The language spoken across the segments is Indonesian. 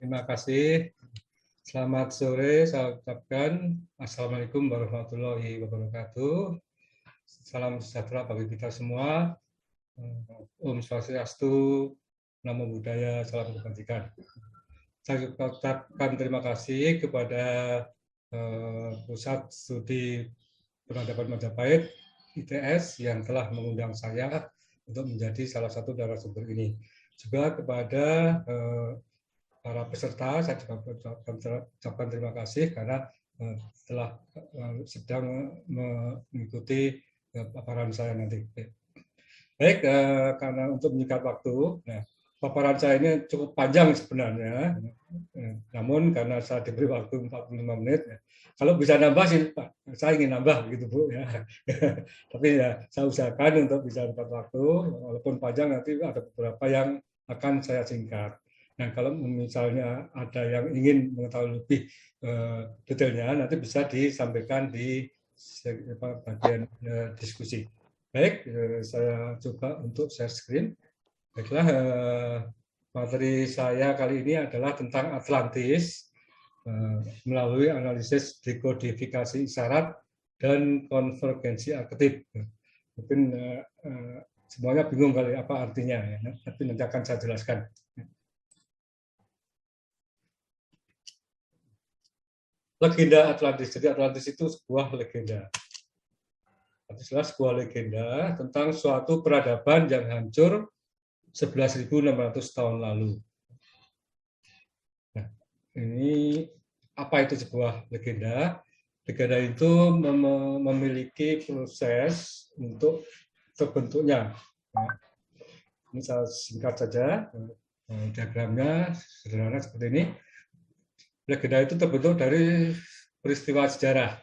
Terima kasih. Selamat sore, saya ucapkan Assalamualaikum warahmatullahi wabarakatuh. Salam sejahtera bagi kita semua. Om Swastiastu, Namo Buddhaya, salam kebajikan. Saya ucapkan terima kasih kepada Pusat Studi Peradaban Majapahit ITS yang telah mengundang saya untuk menjadi salah satu narasumber ini. Juga kepada para peserta, saya juga ucapkan terima kasih karena telah sedang mengikuti paparan saya nanti. Baik, karena untuk menyingkat waktu, nah, paparan saya ini cukup panjang sebenarnya, namun karena saya diberi waktu 45 menit, kalau bisa nambah sih Pak, saya ingin nambah gitu Bu ya. Tapi ya saya usahakan untuk bisa tepat waktu, walaupun panjang nanti ada beberapa yang akan saya singkat. Nah, kalau misalnya ada yang ingin mengetahui lebih detailnya, nanti bisa disampaikan di bagian diskusi. Baik, saya coba untuk share screen. Baiklah, materi saya kali ini adalah tentang Atlantis melalui analisis dekodifikasi isyarat dan konvergensi arketip. Mungkin semuanya bingung kali apa artinya, ya. Tapi nanti akan saya jelaskan. Legenda Atlantis. Jadi Atlantis itu sebuah legenda. Adalah sebuah legenda tentang suatu peradaban yang hancur 11.600 tahun lalu. Nah, ini apa itu sebuah legenda? Legenda itu memiliki proses untuk terbentuknya. Nah, ini saya singkat saja. Diagramnya sederhana seperti ini. Legenda itu terbentuk dari peristiwa sejarah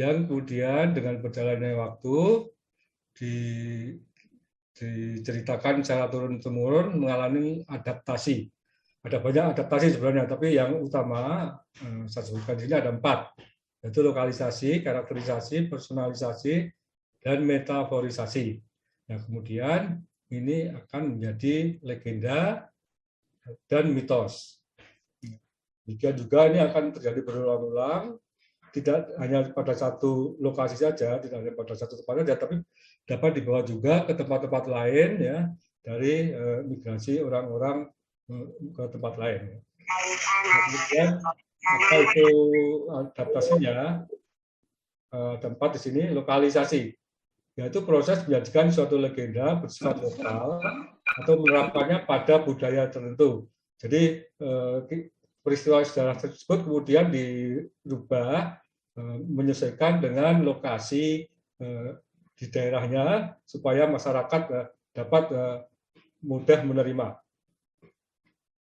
yang kemudian dengan berjalannya waktu diceritakan secara turun-temurun mengalami adaptasi. Ada banyak adaptasi sebenarnya, tapi yang utama saya sebutkan di sini ada 4, yaitu lokalisasi, karakterisasi, personalisasi, dan metaforisasi. Nah, kemudian ini akan menjadi legenda dan mitos. Demikian juga ini akan terjadi berulang-ulang, tidak hanya pada satu lokasi saja, tidak hanya pada satu tempat saja, tapi dapat dibawa juga ke tempat-tempat lain ya, dari migrasi orang-orang ke tempat lain. Kemudian apa itu adaptasinya? Tempat di sini lokalisasi, yaitu proses menjadikan suatu legenda bersifat lokal atau menerapkannya pada budaya tertentu. Jadi peristiwa sejarah tersebut kemudian dirubah menyesuaikan dengan lokasi di daerahnya supaya masyarakat dapat mudah menerima.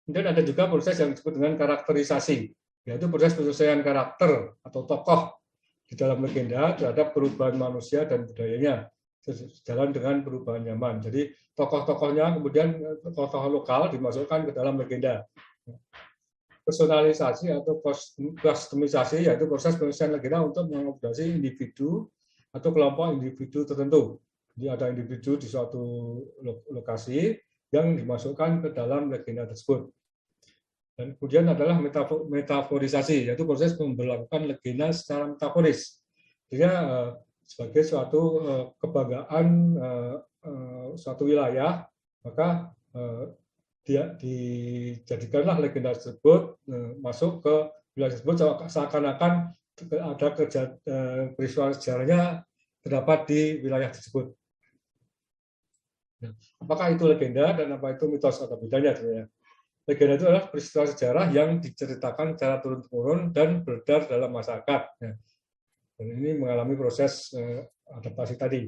Kemudian ada juga proses yang disebut dengan karakterisasi, yaitu proses penyesuaian karakter atau tokoh di dalam legenda terhadap perubahan manusia dan budayanya sejalan dengan perubahan zaman. Jadi tokoh-tokohnya kemudian tokoh lokal dimasukkan ke dalam legenda. Personalisasi atau kustomisasi yaitu proses penyelesaian legenda untuk mengakomodasi individu atau kelompok individu tertentu. Jadi ada individu di suatu lokasi yang dimasukkan ke dalam legenda tersebut. Dan kemudian adalah metaforisasi, yaitu proses memperlakukan legenda secara metaforis. Dia sebagai suatu kebanggaan suatu wilayah, maka dijadikanlah legenda tersebut masuk ke wilayah tersebut seakan-akan ada peristiwa sejarahnya terdapat di wilayah tersebut. Apakah itu legenda dan apa itu mitos atau bedanya sebenarnya? Legenda itu adalah peristiwa sejarah yang diceritakan secara turun-temurun dan beredar dalam masyarakat. Dan ini mengalami proses adaptasi tadi.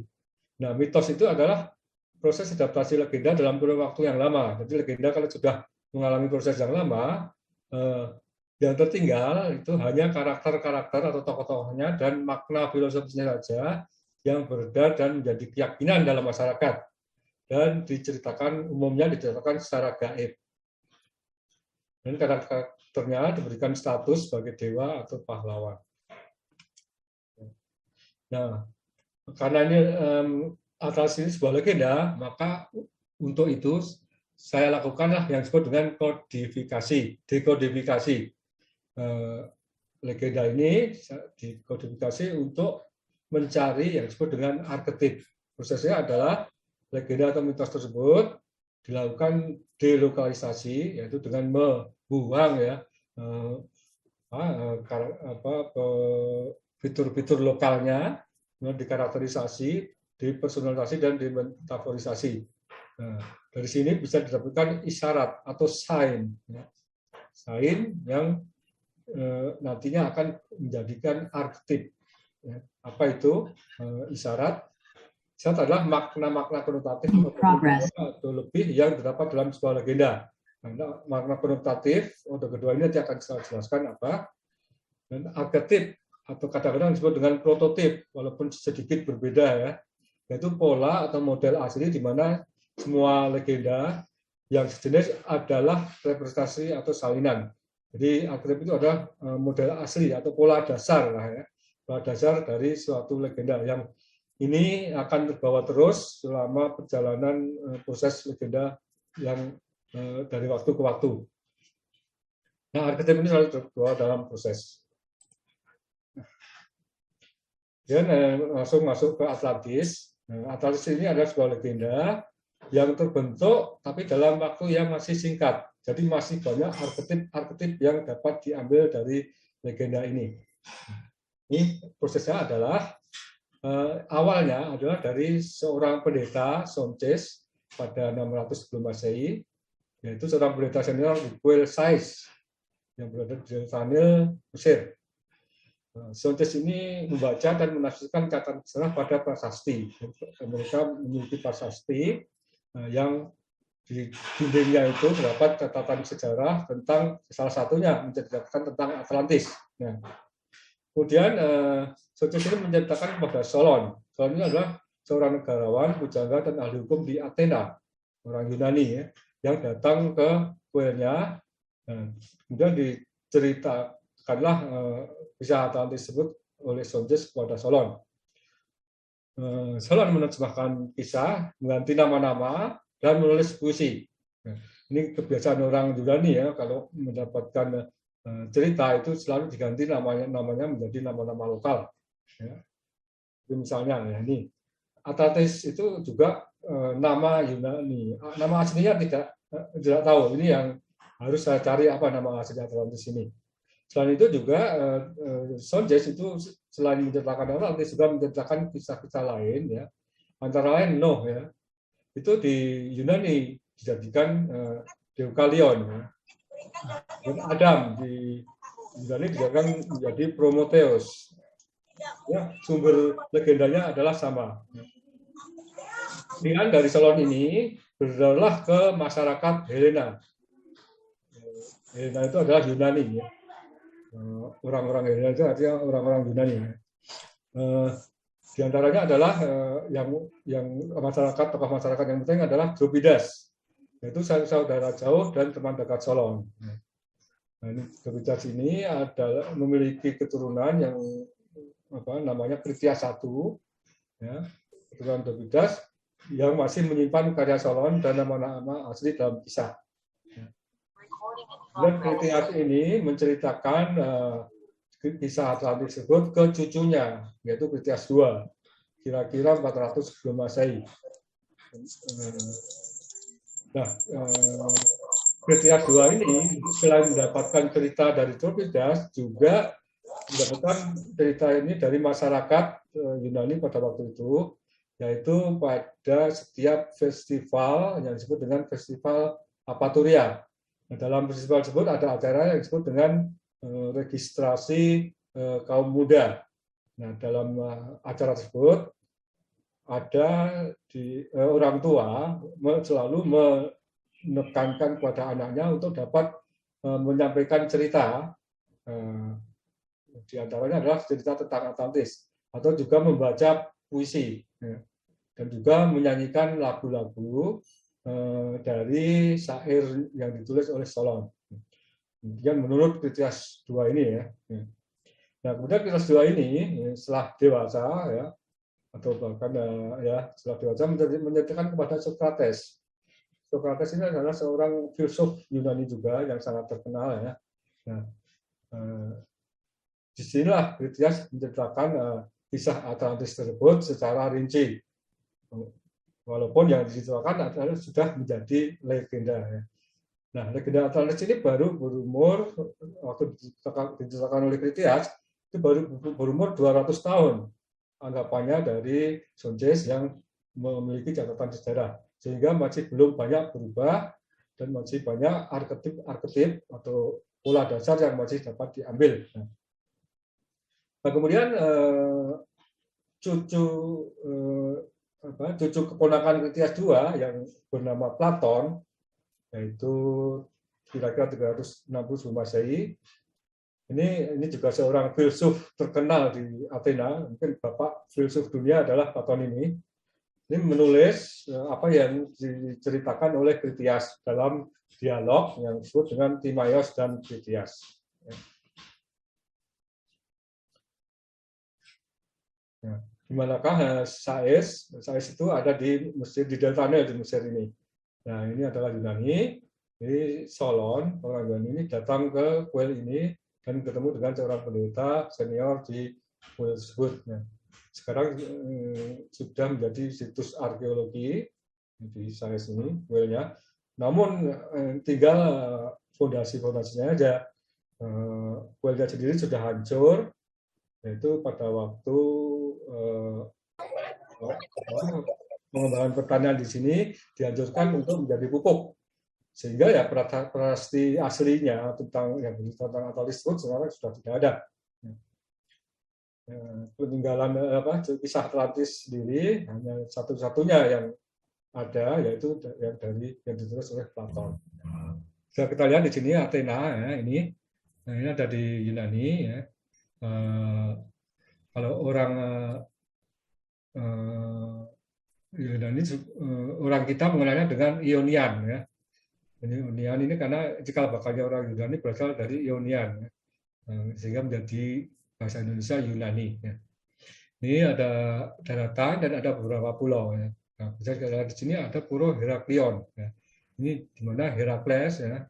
Nah, mitos itu adalah proses adaptasi legenda dalam kurun waktu yang lama. Jadi legenda kalau sudah mengalami proses yang lama, yang tertinggal itu hanya karakter-karakter atau tokoh-tokohnya dan makna filosofisnya saja yang beredar dan menjadi keyakinan dalam masyarakat. Dan umumnya diceritakan secara gaib. Dan karakternya diberikan status sebagai dewa atau pahlawan. Nah, karena ini atas ini sebuah legenda, maka untuk itu saya lakukanlah yang disebut dengan kodifikasi, dekodifikasi. Legenda ini dikodifikasi untuk mencari yang disebut dengan arketip. Prosesnya adalah legenda atau mitos tersebut dilakukan delokalisasi, yaitu dengan membuang ya fitur-fitur lokalnya, dikarakterisasi, dipersonalisasi, dan dimetaforisasi. Nah, dari sini bisa didapatkan isyarat atau sign, ya. Sign yang nantinya akan menjadikan arketip. Ya. Apa itu isyarat? Isyarat adalah makna-makna konotatif atau lebih yang terdapat dalam sebuah legenda. Nah, makna konotatif untuk kedua ini nanti akan saya jelaskan apa. Dan arketip atau kadang-kadang disebut dengan prototip, walaupun sedikit berbeda ya, yaitu pola atau model asli di mana semua legenda yang sejenis adalah representasi atau salinan. Jadi arketip itu adalah model asli atau pola dasar lah ya, pola dasar dari suatu legenda yang ini akan terbawa terus selama perjalanan proses legenda yang dari waktu ke waktu. Nah, arketip ini selalu terbawa dalam proses. Dan langsung masuk ke Atlantis. Nah, Atlantis ini adalah sebuah legenda yang terbentuk tapi dalam waktu yang masih singkat. Jadi masih banyak arketip yang dapat diambil dari legenda ini. Ini prosesnya adalah awalnya adalah dari seorang pendeta Sonches pada 600 sebelum Masehi, yaitu seorang pendeta senior di Kuil Sais yang berada di Nil, Mesir. Sonches ini membaca dan menafsirkan catatan sejarah pada prasasti. Mereka memiliki prasasti yang di dindingnya itu terdapat catatan sejarah tentang salah satunya menceritakan tentang Atlantis. Nah, kemudian Sonches ini menceritakan kepada Solon. Solon ini adalah seorang negarawan, pujangga, dan ahli hukum di Athena, orang Yunani ya, yang datang ke kuilnya. Kemudian diceritakanlah kisah Atlantis tersebut oleh Sonches kepada Solon. Solon menerjemahkan kisah, mengganti nama-nama, dan menulis puisi. Ini kebiasaan orang Yunani ya, kalau mendapatkan cerita itu selalu diganti namanya menjadi nama-nama lokal. Ya. Misalnya ya, ini Atlantis itu juga nama Yunani. Nama aslinya tidak tahu. Ini yang harus saya cari apa nama asli Atlantis ini. Selain itu juga Sonches itu selain menceritakan Atlantis juga menceritakan kisah-kisah lain ya. Antara lain Noh ya. Itu di Yunani dijadikan Deukalion ya. Dan Adam di Yunani dijadikan menjadi Prometheus. Ya, sumber legendanya adalah sama. Kemudian dari Solon ini berdalah ke masyarakat Helena. Helena itu adalah Yunani ya. Orang-orang Helena itu artinya orang-orang Yunani. Di antaranya adalah yang masyarakat, tokoh masyarakat yang penting adalah Dropidas, yaitu saudara jauh dan teman dekat Solon. Nah, ini Dropidas ini adalah memiliki keturunan yang namanya Kritias I, ya, keturunan Dropidas yang masih menyimpan karya Solon dan nama-nama asli dalam kisah. Dan Kritias ini menceritakan kisah Atlantis tersebut ke cucunya, yaitu Kritias II, kira-kira 400 sebelum Masehi. Nah, Kritias II ini selain mendapatkan cerita dari Dropidas, juga mendapatkan cerita ini dari masyarakat Yunani pada waktu itu, yaitu pada setiap festival yang disebut dengan Festival Apaturia. Nah, dalam festival tersebut ada acara yang disebut dengan registrasi kaum muda. Nah, dalam acara tersebut ada orang tua selalu menekankan kepada anaknya untuk dapat menyampaikan cerita. Di antaranya adalah cerita tentang Atlantis, atau juga membaca puisi, dan juga menyanyikan lagu-lagu dari syair yang ditulis oleh Solon. Kemudian menurut Kritias II ini ya. Nah, kemudian Kritias II ini setelah dewasa ya, atau bahkan ya setelah dewasa menceritakan kepada Socrates. Socrates ini adalah seorang filsuf Yunani juga yang sangat terkenal ya. Nah, disinilah Critias menceritakan kisah Atlantis tersebut secara rinci. Walaupun yang diceritakan adalah sudah menjadi legenda. Ya. Nah, legenda Atlantis ini baru berumur, waktu diceritakan oleh Critias, itu baru berumur 200 tahun. Anggapannya dari Sonces yang memiliki catatan sejarah. Sehingga masih belum banyak berubah dan masih banyak arketip atau pola dasar yang masih dapat diambil. Nah, kemudian cucu keponakan Critias II yang bernama Platon, yaitu kira-kira 360 sebelum Masehi. Ini juga seorang filsuf terkenal di Athena, mungkin bapak filsuf dunia adalah Platon ini. Ini menulis apa yang diceritakan oleh Critias dalam dialog yang disebut dengan Timaios dan Critias. Nah, di manakah Sais itu ada di Mesir, di Delta Nil di Mesir ini. Nah, ini adalah Yunani. Jadi Solon, orang Yunani ini datang ke kuil ini dan ketemu dengan seorang pendeta senior di kuil tersebut. Nah, sekarang sudah menjadi situs arkeologi di Sais ini kuilnya. Namun tinggal fondasi-fondasinya aja. Kuilnya sendiri sudah hancur, yaitu pada waktu pengembangan pertanian di sini dianjurkan untuk menjadi pupuk, sehingga ya prasasti aslinya tentang Atlantis tersebut sekarang sudah tidak ada. Peninggalan kisah Atlantis sendiri hanya satu-satunya yang ada, yaitu yang ditulis oleh Platon. Bisa kita lihat di sini Athena ya, ini ada di Yunani ya. Kalau orang Yunani, orang kita mengenalnya dengan Ionian ya. Ionian ini karena cikal bakalnya orang Yunani berasal dari Ionian ya. Sehingga menjadi bahasa Indonesia Yunani ya. Ini ada daratan dan ada beberapa pulau ya. Nah, bisa kita lihat di sini ada Pura Heraklion ya. Ini di mana Herakles ya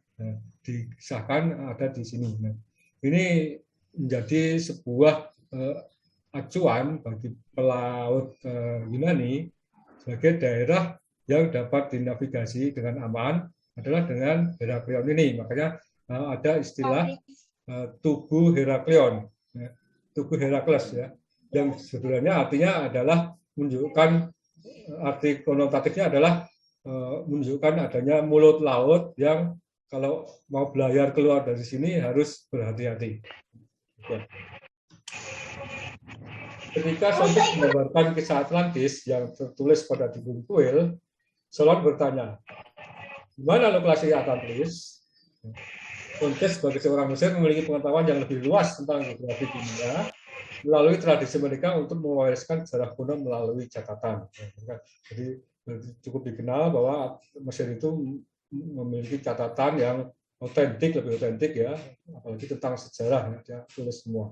disahkan ada di sini. Nah, ini menjadi sebuah acuan bagi pelaut Yunani sebagai daerah yang dapat dinavigasi dengan aman adalah dengan Heraklion ini. Makanya ada istilah Tugu Heraklion, ya, Tugu Herakles ya, yang sebenarnya artinya adalah menunjukkan, arti konotatifnya adalah menunjukkan adanya mulut laut yang kalau mau belayar keluar dari sini harus berhati-hati. Ya. Ketika Sonces menggambarkan kisah Atlantis yang tertulis pada dinding kuil, Solon bertanya, di mana lokasi Atlantis? Sonces sebagai seorang Mesir memiliki pengetahuan yang lebih luas tentang geografi dunia melalui tradisi mereka untuk mewariskan sejarah kuno melalui catatan. Jadi cukup dikenal bahwa Mesir itu memiliki catatan yang otentik, lebih otentik ya, apalagi tentang sejarah, dia tulis semua.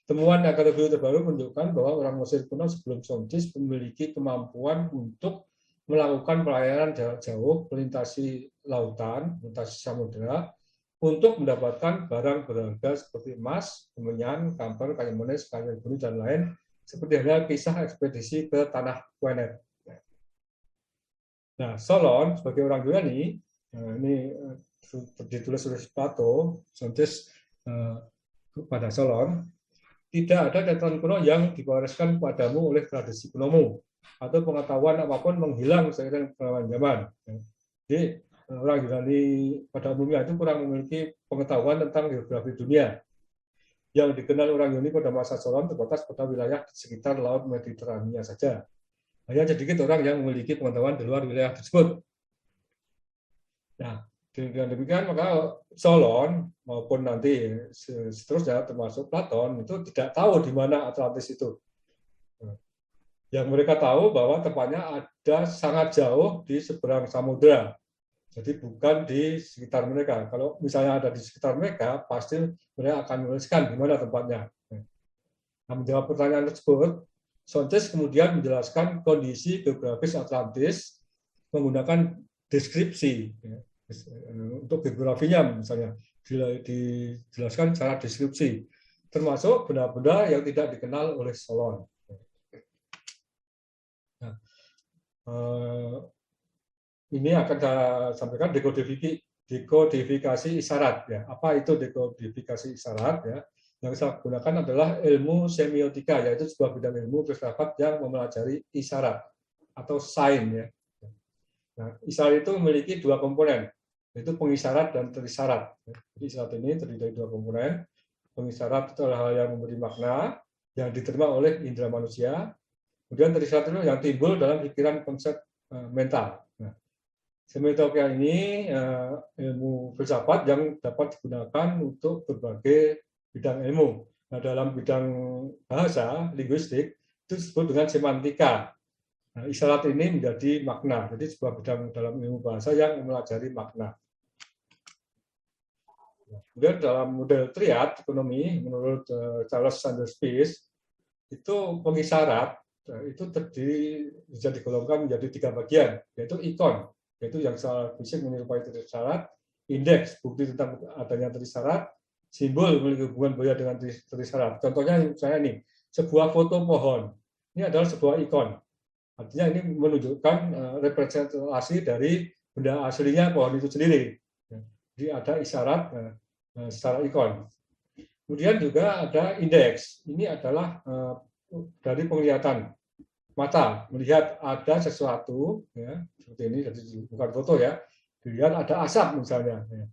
Temuan arkeologi terbaru menunjukkan bahwa orang Mesir kuno sebelum Sonces memiliki kemampuan untuk melakukan pelayaran jarak jauh, melintasi lautan, melintasi samudera, untuk mendapatkan barang berharga seperti emas, kemenyan, kamper, kayu manis, kayu biru, dan lain, seperti halnya kisah ekspedisi ke tanah Wenet. Nah, Solon sebagai orang Yunani, ini ditulis oleh Plato, Sonces kepada Solon, tidak ada catatan kuno yang diwariskan padamu oleh tradisi kunomu, atau pengetahuan apapun menghilang seiring perkembangan zaman. Jadi orang Yunani pada umumnya itu kurang memiliki pengetahuan tentang geografi dunia. Yang dikenal orang Yunani pada masa Solon terbatas pada wilayah di sekitar Laut Mediterania saja. Hanya sedikit orang yang memiliki pengetahuan di luar wilayah tersebut. Nah, dengan demikian maka Solon maupun nanti seterusnya termasuk Platon itu tidak tahu di mana Atlantis itu. Yang mereka tahu bahwa tempatnya ada sangat jauh di seberang samudera. Jadi bukan di sekitar mereka. Kalau misalnya ada di sekitar mereka, pasti mereka akan menuliskan di mana tempatnya. Nah, menjawab pertanyaan tersebut, Sonces kemudian menjelaskan kondisi geografis Atlantis menggunakan deskripsi. Ya. Untuk geografinya misalnya dijelaskan secara deskripsi, termasuk benda-benda yang tidak dikenal oleh Solon. Nah, ini akan saya sampaikan dekodifikasi isyarat. Ya. Apa itu dekodifikasi isyarat? Ya. Yang saya gunakan adalah ilmu semiotika, yaitu sebuah bidang ilmu filsafat yang mempelajari isyarat atau sign. Ya. Nah, isyarat itu memiliki dua komponen, yaitu pengisyarat dan terisyarat. Jadi isyarat ini terdiri dari dua komponen. Pengisyarat itu adalah hal yang memberi makna, yang diterima oleh indera manusia. Kemudian terisyarat itu yang timbul dalam pikiran konsep mental. Nah, semiotika ini ilmu filsafat yang dapat digunakan untuk berbagai bidang ilmu. Nah, dalam bidang bahasa, linguistik, itu disebut dengan semantika. Nah, isyarat ini menjadi makna. Jadi sebuah bidang dalam ilmu bahasa yang mempelajari makna. Kemudian dalam model triad ekonomi, menurut Charles Sanders Peirce, itu pengisyarat itu bisa digolongkan menjadi tiga bagian, yaitu ikon, yaitu yang secara fisik menyerupai terisyarat, indeks, bukti tentang adanya terisyarat, simbol memiliki hubungan budaya dengan terisyarat. Contohnya misalnya ini, sebuah foto pohon. Ini adalah sebuah ikon. Artinya ini menunjukkan representasi dari benda aslinya pohon itu sendiri. Jadi ada isyarat secara ikon. Kemudian juga ada indeks. Ini adalah dari penglihatan mata, melihat ada sesuatu, ya, seperti ini, jadi bukan foto ya, dilihat ada asap misalnya. Ya.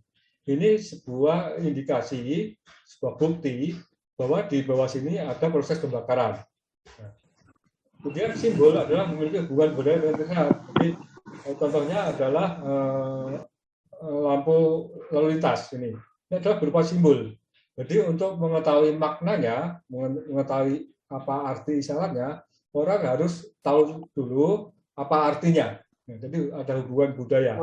Ini sebuah indikasi, sebuah bukti bahwa di bawah sini ada proses pembakaran. Ya. Kemudian simbol adalah memiliki hubungan budaya dengan terisyarat. Jadi contohnya adalah lampu lalu lintas ini. Ini adalah berupa simbol. Jadi untuk mengetahui maknanya, mengetahui apa arti isyaratnya, orang harus tahu dulu apa artinya. Ya, jadi ada hubungan budaya.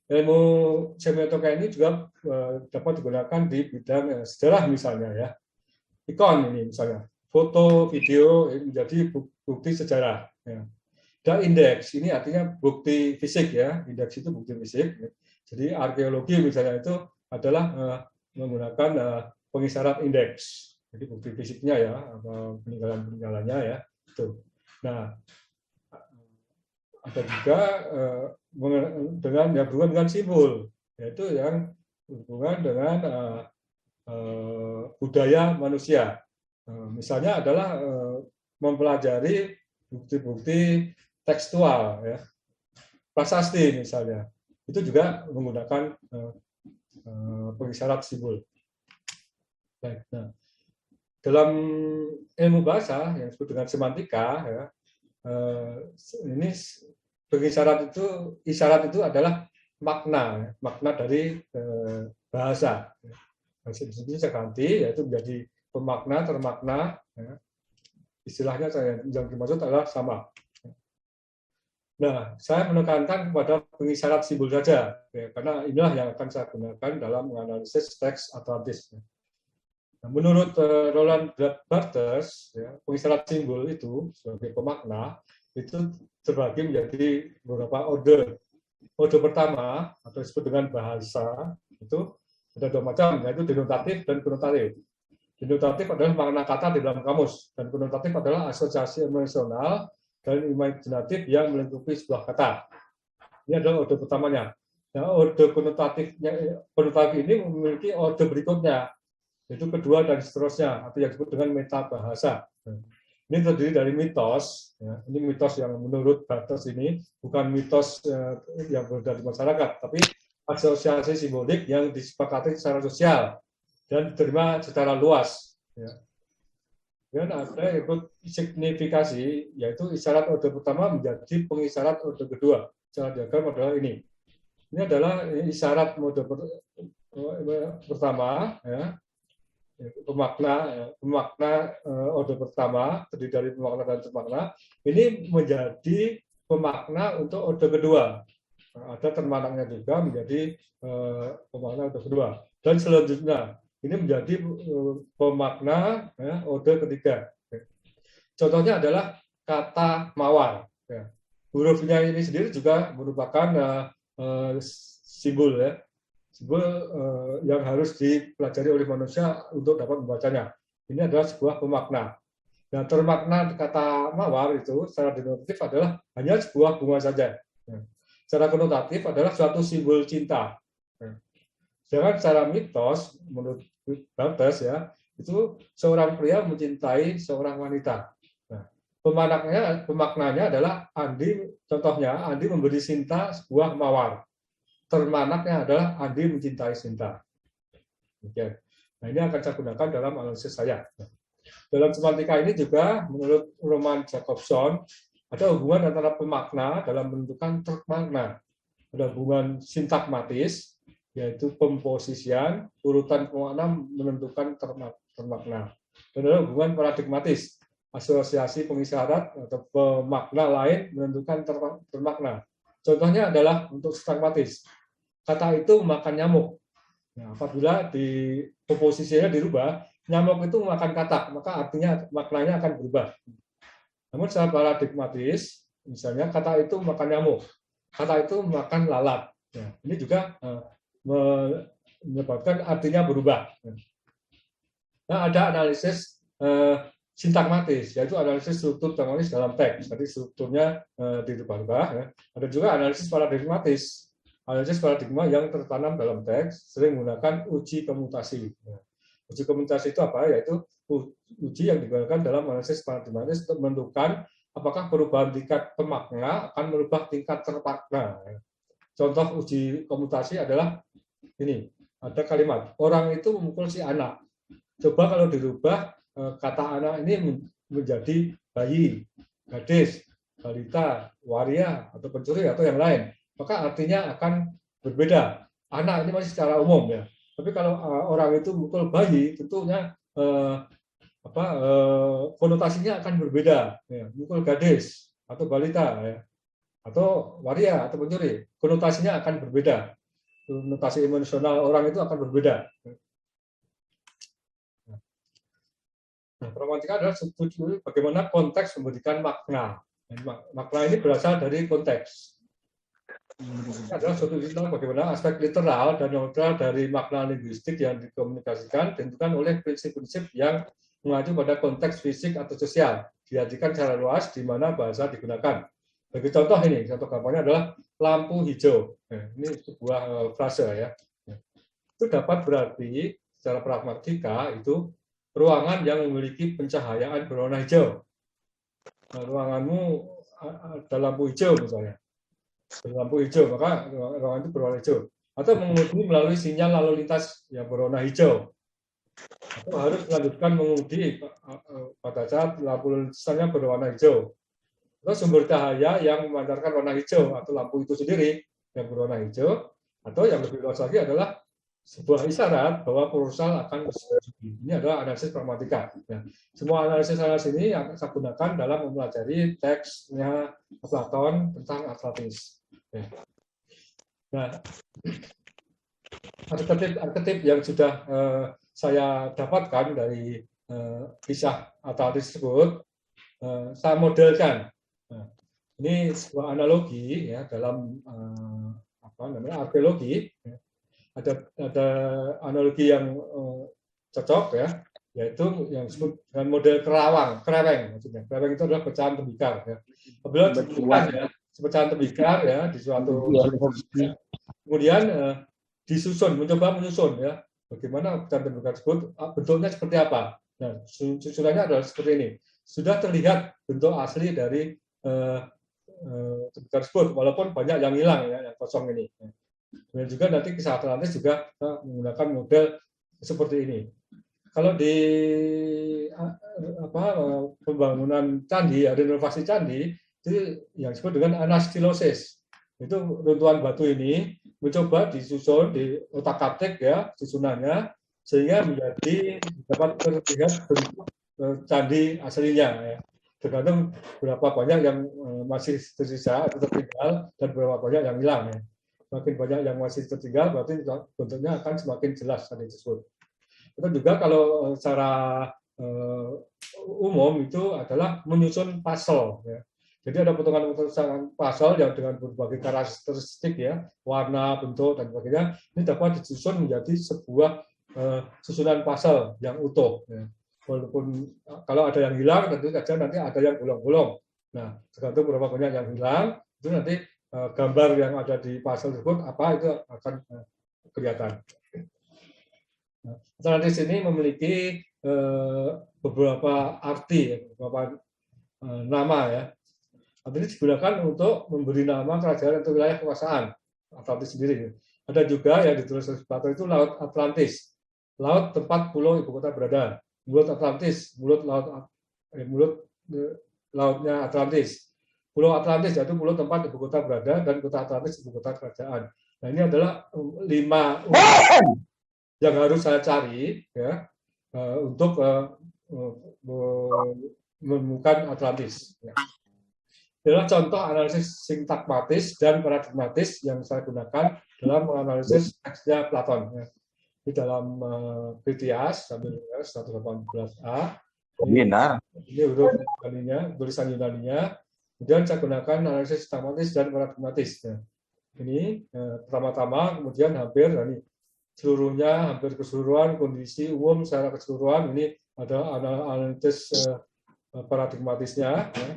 Ilmu semiotika ini juga dapat digunakan di bidang sejarah misalnya ya. Ikon ini misalnya, foto, video menjadi bukti sejarah. Ya. Dan indeks ini artinya bukti fisik ya, indeks itu bukti fisik. Ya. Jadi arkeologi misalnya itu adalah menggunakan pengisyarat indeks. Jadi bukti fisiknya ya, peninggalan-peninggalannya ya. Itu. Nah, ada juga dengan yang berhubungan dengan simbol, yaitu yang berhubungan dengan budaya manusia. Misalnya adalah mempelajari bukti-bukti tekstual, ya, prasasti misalnya, itu juga menggunakan pengisyarat simbol. Baik, nah, dalam ilmu bahasa yang disebut dengan semantika, ya, ini isyarat itu adalah makna, makna dari bahasa. Di sini saya ganti, yaitu menjadi pemakna, termakna. Ya. Istilahnya yang dimaksud adalah sama. Nah, saya menekankan kepada pengisyarat simbol saja, ya, karena inilah yang akan saya gunakan dalam menganalisis teks Atlantis. Nah, menurut Roland Barthes, ya, pengisyarat simbol itu sebagai pemakna itu terbagi menjadi beberapa order. Order pertama atau disebut dengan bahasa itu ada dua macam, yaitu denotatif dan konotatif. Denotatif adalah makna kata di dalam kamus, dan konotatif adalah asosiasi emosional dan imajinatif yang melingkupi sebuah kata. Ini adalah order pertamanya. Nah, order konotatif ini memiliki order berikutnya, yaitu kedua dan seterusnya, atau yang disebut dengan metabahasa. Ini terdiri dari mitos. Ya. Ini mitos yang menurut Barthes ini bukan mitos yang berada di masyarakat, tapi asosiasi simbolik yang disepakati secara sosial dan diterima secara luas. Ya. Dan ada ikut signifikasi, yaitu isyarat order pertama menjadi pengisyarat order kedua. Cara diagram adalah ini. Ini adalah isyarat mode pertama, ya. Pemakna order pertama, terdiri dari pemakna dan termakna. Ini menjadi pemakna untuk order kedua. Ada termaknanya juga menjadi pemakna order kedua. Dan selanjutnya, ini menjadi pemakna ya, order ketiga. Contohnya adalah kata mawar. Ya. hurufnya ini sendiri juga merupakan simbol ya, simbol yang harus dipelajari oleh manusia untuk dapat membacanya. Ini adalah sebuah pemakna. Nah, termakna kata mawar itu secara denotatif adalah hanya sebuah bunga saja. Secara konotatif adalah suatu simbol cinta. Sedangkan secara mitos, menurut Barthes ya, itu seorang pria mencintai seorang wanita. Nah, pemaknanya adalah Andi, contohnya Andi memberi Sinta sebuah mawar. Termanaknya adalah Andi mencintai Sinta. Nah, ini akan saya gunakan dalam analisis saya. Dalam semantika ini juga, menurut Roman Jacobson, ada hubungan antara pemakna dalam menentukan termakna. Ada hubungan sintakmatis, yaitu pemposisian, urutan pemakna menentukan termakna. Dan ada hubungan paradigmatis, asosiasi pengisyarat atau pemakna lain menentukan termakna. Contohnya adalah untuk sintakmatis. Kata itu makan nyamuk. Nah, apabila di komposisinya dirubah, nyamuk itu makan katak, maka artinya maknanya akan berubah. Namun secara paradigmatis, misalnya kata itu makan nyamuk, kata itu makan lalat. Nah, ini juga menyebabkan artinya berubah. Nah, ada analisis sintakmatis, yaitu analisis struktur tematis dalam teks. Tadi strukturnya dirubah-ubah. Ya. Ada juga analisis paradigmatis. Analisis paradigma yang tertanam dalam teks sering menggunakan uji komutasi. Nah, uji komutasi itu apa? Yaitu uji yang digunakan dalam analisis paradigmatis untuk menentukan apakah perubahan tingkat pemakna akan merubah tingkat termakna. Contoh uji komutasi adalah ini, ada kalimat, orang itu memukul si anak. Coba kalau dirubah, kata anak ini menjadi bayi, gadis, balita, waria, atau pencuri, atau yang lain. Maka artinya akan berbeda. Anak ini masih secara umum ya. Tapi kalau orang itu memukul bayi, tentunya konotasinya akan berbeda. Ya. Memukul gadis, atau balita, ya. Atau waria, atau pencuri, konotasinya akan berbeda. Konotasi emosional orang itu akan berbeda. Nah, pragmatika adalah studi bagaimana konteks memberikan makna. Makna ini berasal dari konteks. Ini adalah suatu tentang bagaimana aspek literal dan neutral dari makna linguistik yang dikomunikasikan ditentukan oleh prinsip-prinsip yang mengacu pada konteks fisik atau sosial, diartikan secara luas di mana bahasa digunakan. Bagi contoh ini, contoh gampangnya adalah lampu hijau. Nah, ini sebuah frase ya. Itu dapat berarti secara pragmatika itu ruangan yang memiliki pencahayaan berwarna hijau. Nah, ruanganmu ada lampu hijau misalnya. Lampu hijau, maka ruangan itu berwarna hijau. Atau mengemudi melalui sinyal lalu lintas yang berwarna hijau. Atau harus melanjutkan mengemudi pada saat lampu lintasannya berwarna hijau. Atau sumber cahaya yang memancarkan warna hijau, atau lampu itu sendiri yang berwarna hijau. Atau yang lebih luas lagi adalah sebuah isyarat bahwa proposal akan disetujui. Ini adalah analisis pragmatika. Nah, semua analisis ini akan saya gunakan dalam mempelajari teksnya Platon tentang Atlantis. Nah, arketip yang sudah saya dapatkan dari kisah Atlantis tersebut, saya modelkan. Nah, ini sebuah analogi ya dalam arkeologi. Ada analogi yang cocok ya, yaitu yang disebut dengan model kereweng maksudnya. Kereweng itu adalah pecahan tembikar ya. Apabila pecahan tembikar ya di suatu ya. Kemudian mencoba menyusun ya. Bagaimana pecahan tembikar tersebut bentuknya seperti apa? Nah, susunannya adalah seperti ini. Sudah terlihat bentuk asli dari tembikar tersebut walaupun banyak yang hilang ya, yang kosong ini. Dan juga nanti kisah Atlantis juga menggunakan model seperti ini. Kalau di pembangunan candi, renovasi candi, itu yang disebut dengan anastilosis. Itu runtuhan batu ini mencoba disusun di otak-atik ya susunannya sehingga menjadi dapat terlihat bentuk candi aslinya ya. Tergantung berapa banyak yang masih tersisa atau tertinggal dan berapa banyak yang hilang ya. Semakin banyak yang masih tertinggal, berarti bentuknya akan semakin jelas tadi tersebut. Itu juga kalau secara umum itu adalah menyusun puzzle. Ya. Jadi ada potongan-potongan pasal yang dengan berbagai karakteristik ya, warna, bentuk dan sebagainya, ini dapat disusun menjadi sebuah susunan pasal yang utuh. Ya. Walaupun kalau ada yang hilang, tentu saja nanti ada yang bolong-bolong. Nah, tergantung berapa banyak yang hilang, itu nanti gambar yang ada di pasal tersebut apa itu akan kelihatan. Nah, di sini memiliki beberapa arti, beberapa nama ya. Artinya digunakan untuk memberi nama kerajaan atau wilayah kekuasaan Atlantis sendiri. Ada juga yang ditulis oleh Plato itu Laut Atlantis, laut tempat pulau ibu kota berada. Mulut Atlantis, mulut lautnya Atlantis. Pulau Atlantis yaitu mulut tempat ibu kota berada dan kota Atlantis ibu kota kerajaan. Nah ini adalah 5 yang harus saya cari ya untuk menemukan Atlantis. Ya. Adalah contoh analisis sintakmatis dan paradigmatis yang saya gunakan dalam menganalisis teksnya Platon. Ya. Di dalam Kritias 118a. Ini huruf Yunaninya, tulisan Yunaninya. Kemudian saya gunakan analisis sintakmatis dan paradigmatis. Ya. Ini pertama-tama, kemudian hampir seluruhnya, hampir keseluruhan kondisi umum secara keseluruhan ini ada analisis paradigmatisnya ya.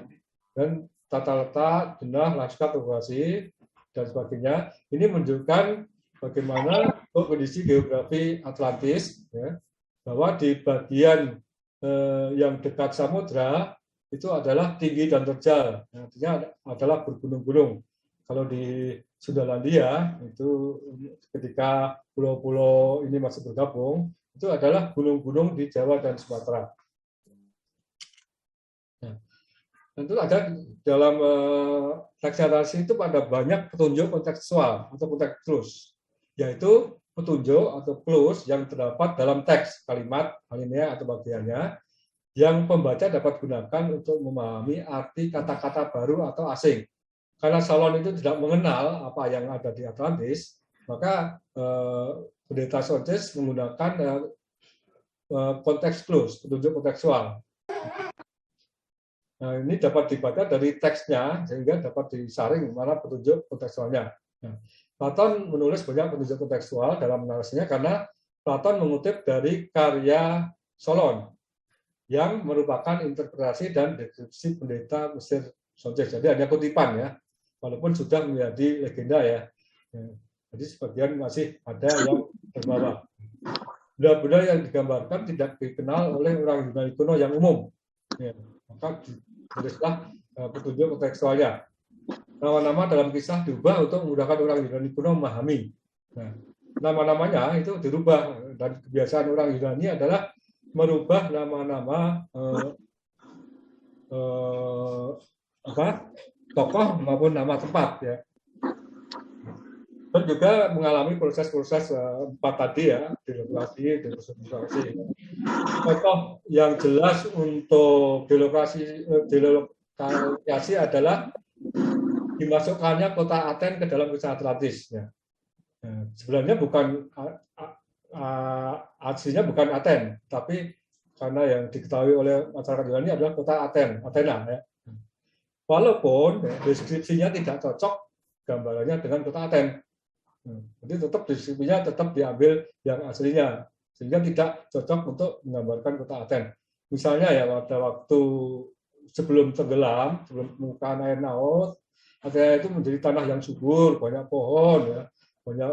Dan tata letak, jenah, lanskap, topograsi, dan sebagainya. Ini menunjukkan bagaimana kondisi geografi Atlantis, ya, bahwa di bagian yang dekat samudra itu adalah tinggi dan terjal, artinya adalah bergunung-gunung. Kalau di Sundalandia itu ketika pulau-pulau ini masih bergabung, itu adalah gunung-gunung di Jawa dan Sumatera. Tentu ada dalam teks narasi itu pada banyak petunjuk kontekstual atau konteks, yaitu petunjuk atau clues yang terdapat dalam teks, kalimat, alinea atau bagiannya, yang pembaca dapat gunakan untuk memahami arti kata-kata baru atau asing. Karena Solon itu tidak mengenal apa yang ada di Atlantis, maka Pendeta Soncés menggunakan konteks clues, petunjuk kontekstual. Nah, ini dapat dibaca dari teksnya sehingga dapat disaring mana petunjuk kontekstualnya. Nah, Platon menulis banyak petunjuk kontekstual dalam narasinya karena Platon mengutip dari karya Solon yang merupakan interpretasi dan deskripsi pendeta Mesir Soncés. Jadi hanya kutipan ya, walaupun sudah menjadi legenda ya. Jadi sebagian masih ada yang terbawa. Benda-benda yang digambarkan tidak dikenal oleh orang Yunani kuno yang umum. Ya, maka tulislah petunjuk kontekstualnya. Nama-nama dalam kisah diubah untuk memudahkan orang Yunani kuno memahami. Nah, nama-namanya itu dirubah dan kebiasaan orang Yunani adalah merubah nama-nama tokoh maupun nama tempat ya. Dan juga mengalami proses-proses 4 tadi ya, delokasi, delokasi. Contoh yang jelas untuk delokasi adalah dimasukkannya kota Aten ke dalam kisah Atlantis. Ya. Nah, sebenarnya bukan aslinya bukan Aten, tapi karena yang diketahui oleh masyarakat Yunani adalah kota Athena. Ya. Walaupun deskripsinya tidak cocok gambarannya dengan kota Aten. Jadi tetap deskripsinya tetap diambil yang aslinya, sehingga tidak cocok untuk menggambarkan kota Aten. Misalnya ya pada waktu sebelum tenggelam, sebelum permukaan air laut, Athena itu menjadi tanah yang subur, banyak pohon, ya, banyak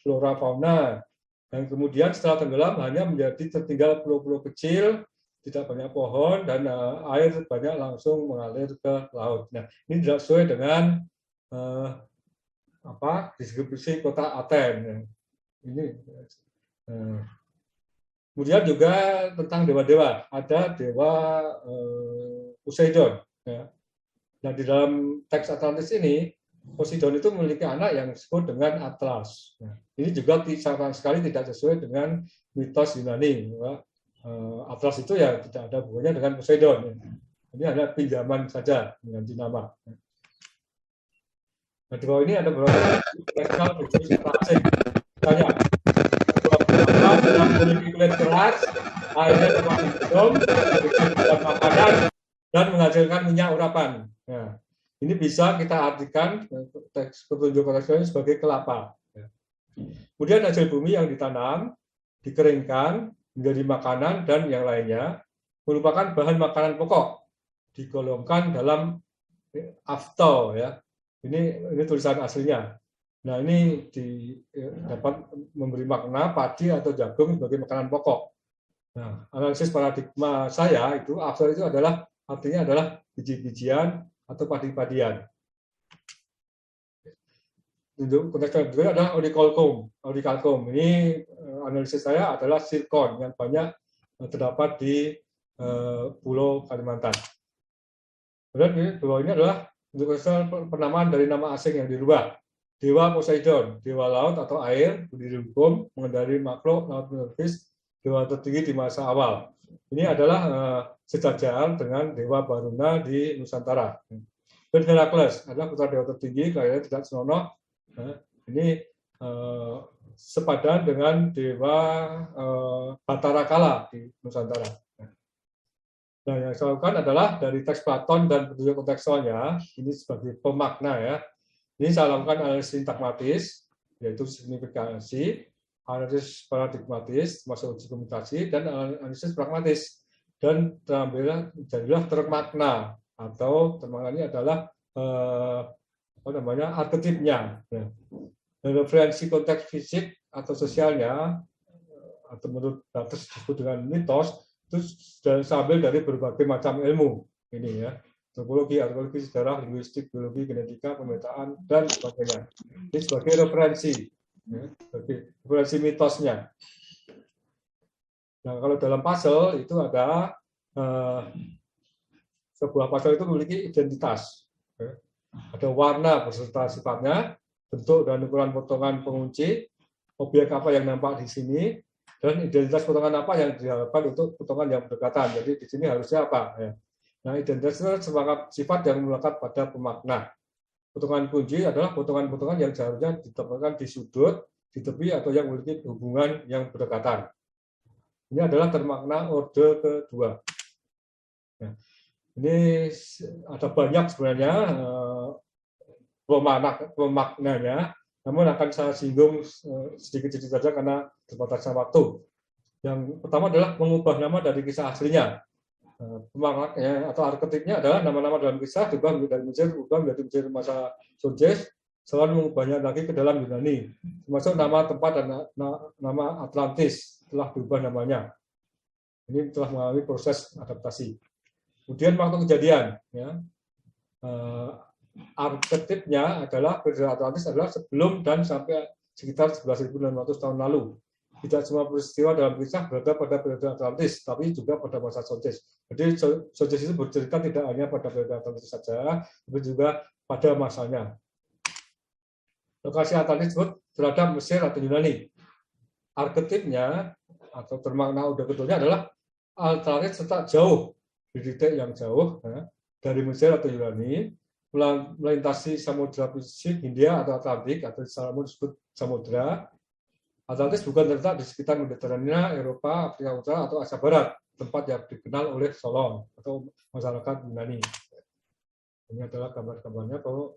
flora fauna. Dan kemudian setelah tenggelam hanya menjadi tertinggal pulau-pulau kecil, tidak banyak pohon dan air banyak langsung mengalir ke laut. Nah, ini tidak sesuai dengan deskripsi kota Aten. Ini. Kemudian juga tentang dewa-dewa. Ada dewa Poseidon. Ya. Nah, di dalam teks Atlantis ini, Poseidon itu memiliki anak yang disebut dengan Atlas. Nah, ini juga sama sekali tidak sesuai dengan mitos Yunani. Atlas itu ya tidak ada hubungannya dengan Poseidon. Ini hanya pinjaman saja mengganti nama. Nah, di bawah ini ada beberapa nasional berjenis asing. Misalnya, yang memiliki kulit keras, airnya termasuk hidung, dalam makanan, dan menghasilkan minyak urapan. Nah, ini bisa kita artikan teks petunjuk kontekstualnya sebagai kelapa. Kemudian hasil bumi yang ditanam, dikeringkan menjadi makanan dan yang lainnya merupakan bahan makanan pokok, digolongkan dalam afto ya. Ini tulisan aslinya. Nah, ini dapat memberi makna padi atau jagung sebagai makanan pokok. Nah, analisis paradigma saya itu afto itu artinya adalah biji-bijian atau padi-padian. Konteks kedua adalah Orichalcum. Ini analisis saya adalah zirkon yang banyak terdapat di Pulau Kalimantan. Kemudian di bawah ini adalah untuk penamaan dari nama asing yang dirubah. Dewa Poseidon, dewa laut atau air, berdiri hukum, mengendari makhluk laut mitologis, dewa tertinggi di masa awal. Ini adalah sejajar dengan dewa Baruna di Nusantara. Dan Herakles adalah putra dewa tertinggi, kayaknya tidak senonoh. Ini sepadan dengan dewa Batara Kala di Nusantara. Nah, yang saya lakukan adalah dari teks Platon dan petunjuk kontekstualnya, ini sebagai pemakna ya. Ini saya lakukan analisis sintakmatis, yaitu signifikansi, analisis paradigmatis, termasuk uji komunikasi, dan analisis pragmatis. Dan jadilah termakna, atau termakna ini adalah arketipnya. Nah, referensi konteks fisik atau sosialnya, atau menurut Bates disebut dengan mitos, itu saya ambil dari berbagai macam ilmu ini ya, antropologi, arkeologi, sejarah, linguistik, biologi, genetika, pemetaan, dan sebagainya. Ini sebagai referensi, ya, sebagai referensi mitosnya. Nah, kalau dalam puzzle itu ada sebuah puzzle itu memiliki identitas, ya. Ada warna beserta sifatnya, bentuk dan ukuran potongan pengunci, objek apa yang nampak di sini, dan identitas potongan apa yang diharapkan untuk potongan yang berdekatan. Jadi di sini harusnya apa? Ya. Nah, identitas itu semangat sifat yang melekat pada pemakna. Potongan kunci adalah potongan-potongan yang seharusnya ditempatkan di sudut, di tepi, atau yang memiliki hubungan yang berdekatan. Ini adalah termakna orde kedua. Nah, ini ada banyak sebenarnya pemaknanya, namun akan saya singgung sedikit-sedikit saja karena terbatasnya waktu. Yang pertama adalah mengubah nama dari kisah aslinya. Pemaknanya atau arketipnya adalah nama-nama dalam kisah diubah dari Mesir, menjadi Mesir masa Sonjes, selalu mengubahnya lagi ke dalam Yunani, termasuk nama tempat dan nama Atlantis telah berubah namanya. Ini telah mengalami proses adaptasi. Kemudian waktu kejadian, ya, arketipnya adalah periode Atlantis adalah sebelum dan sampai sekitar 11.600 tahun lalu. Tidak semua peristiwa dalam kisah berada pada periode Atlantis, tapi juga pada masa Sonjes. Jadi Sonjes itu bercerita tidak hanya pada periode Atlantis saja, tapi juga pada masanya. Lokasi Atlantis disebut terhadap Mesir atau Yunani. Arketipnya atau termakna udah betulnya adalah Atlantis tetap jauh, di titik yang jauh ya, dari Mesir atau Yunani, melintasi samudra Pasifik, Hindia atau Atlantik, atau disebut samudra. Atlantis bukan terletak di sekitar Mediterania, Eropa, Afrika Utara, atau Asia Barat, tempat yang dikenal oleh Solon atau masyarakat Yunani. Ini adalah gambar-gambarnya bahwa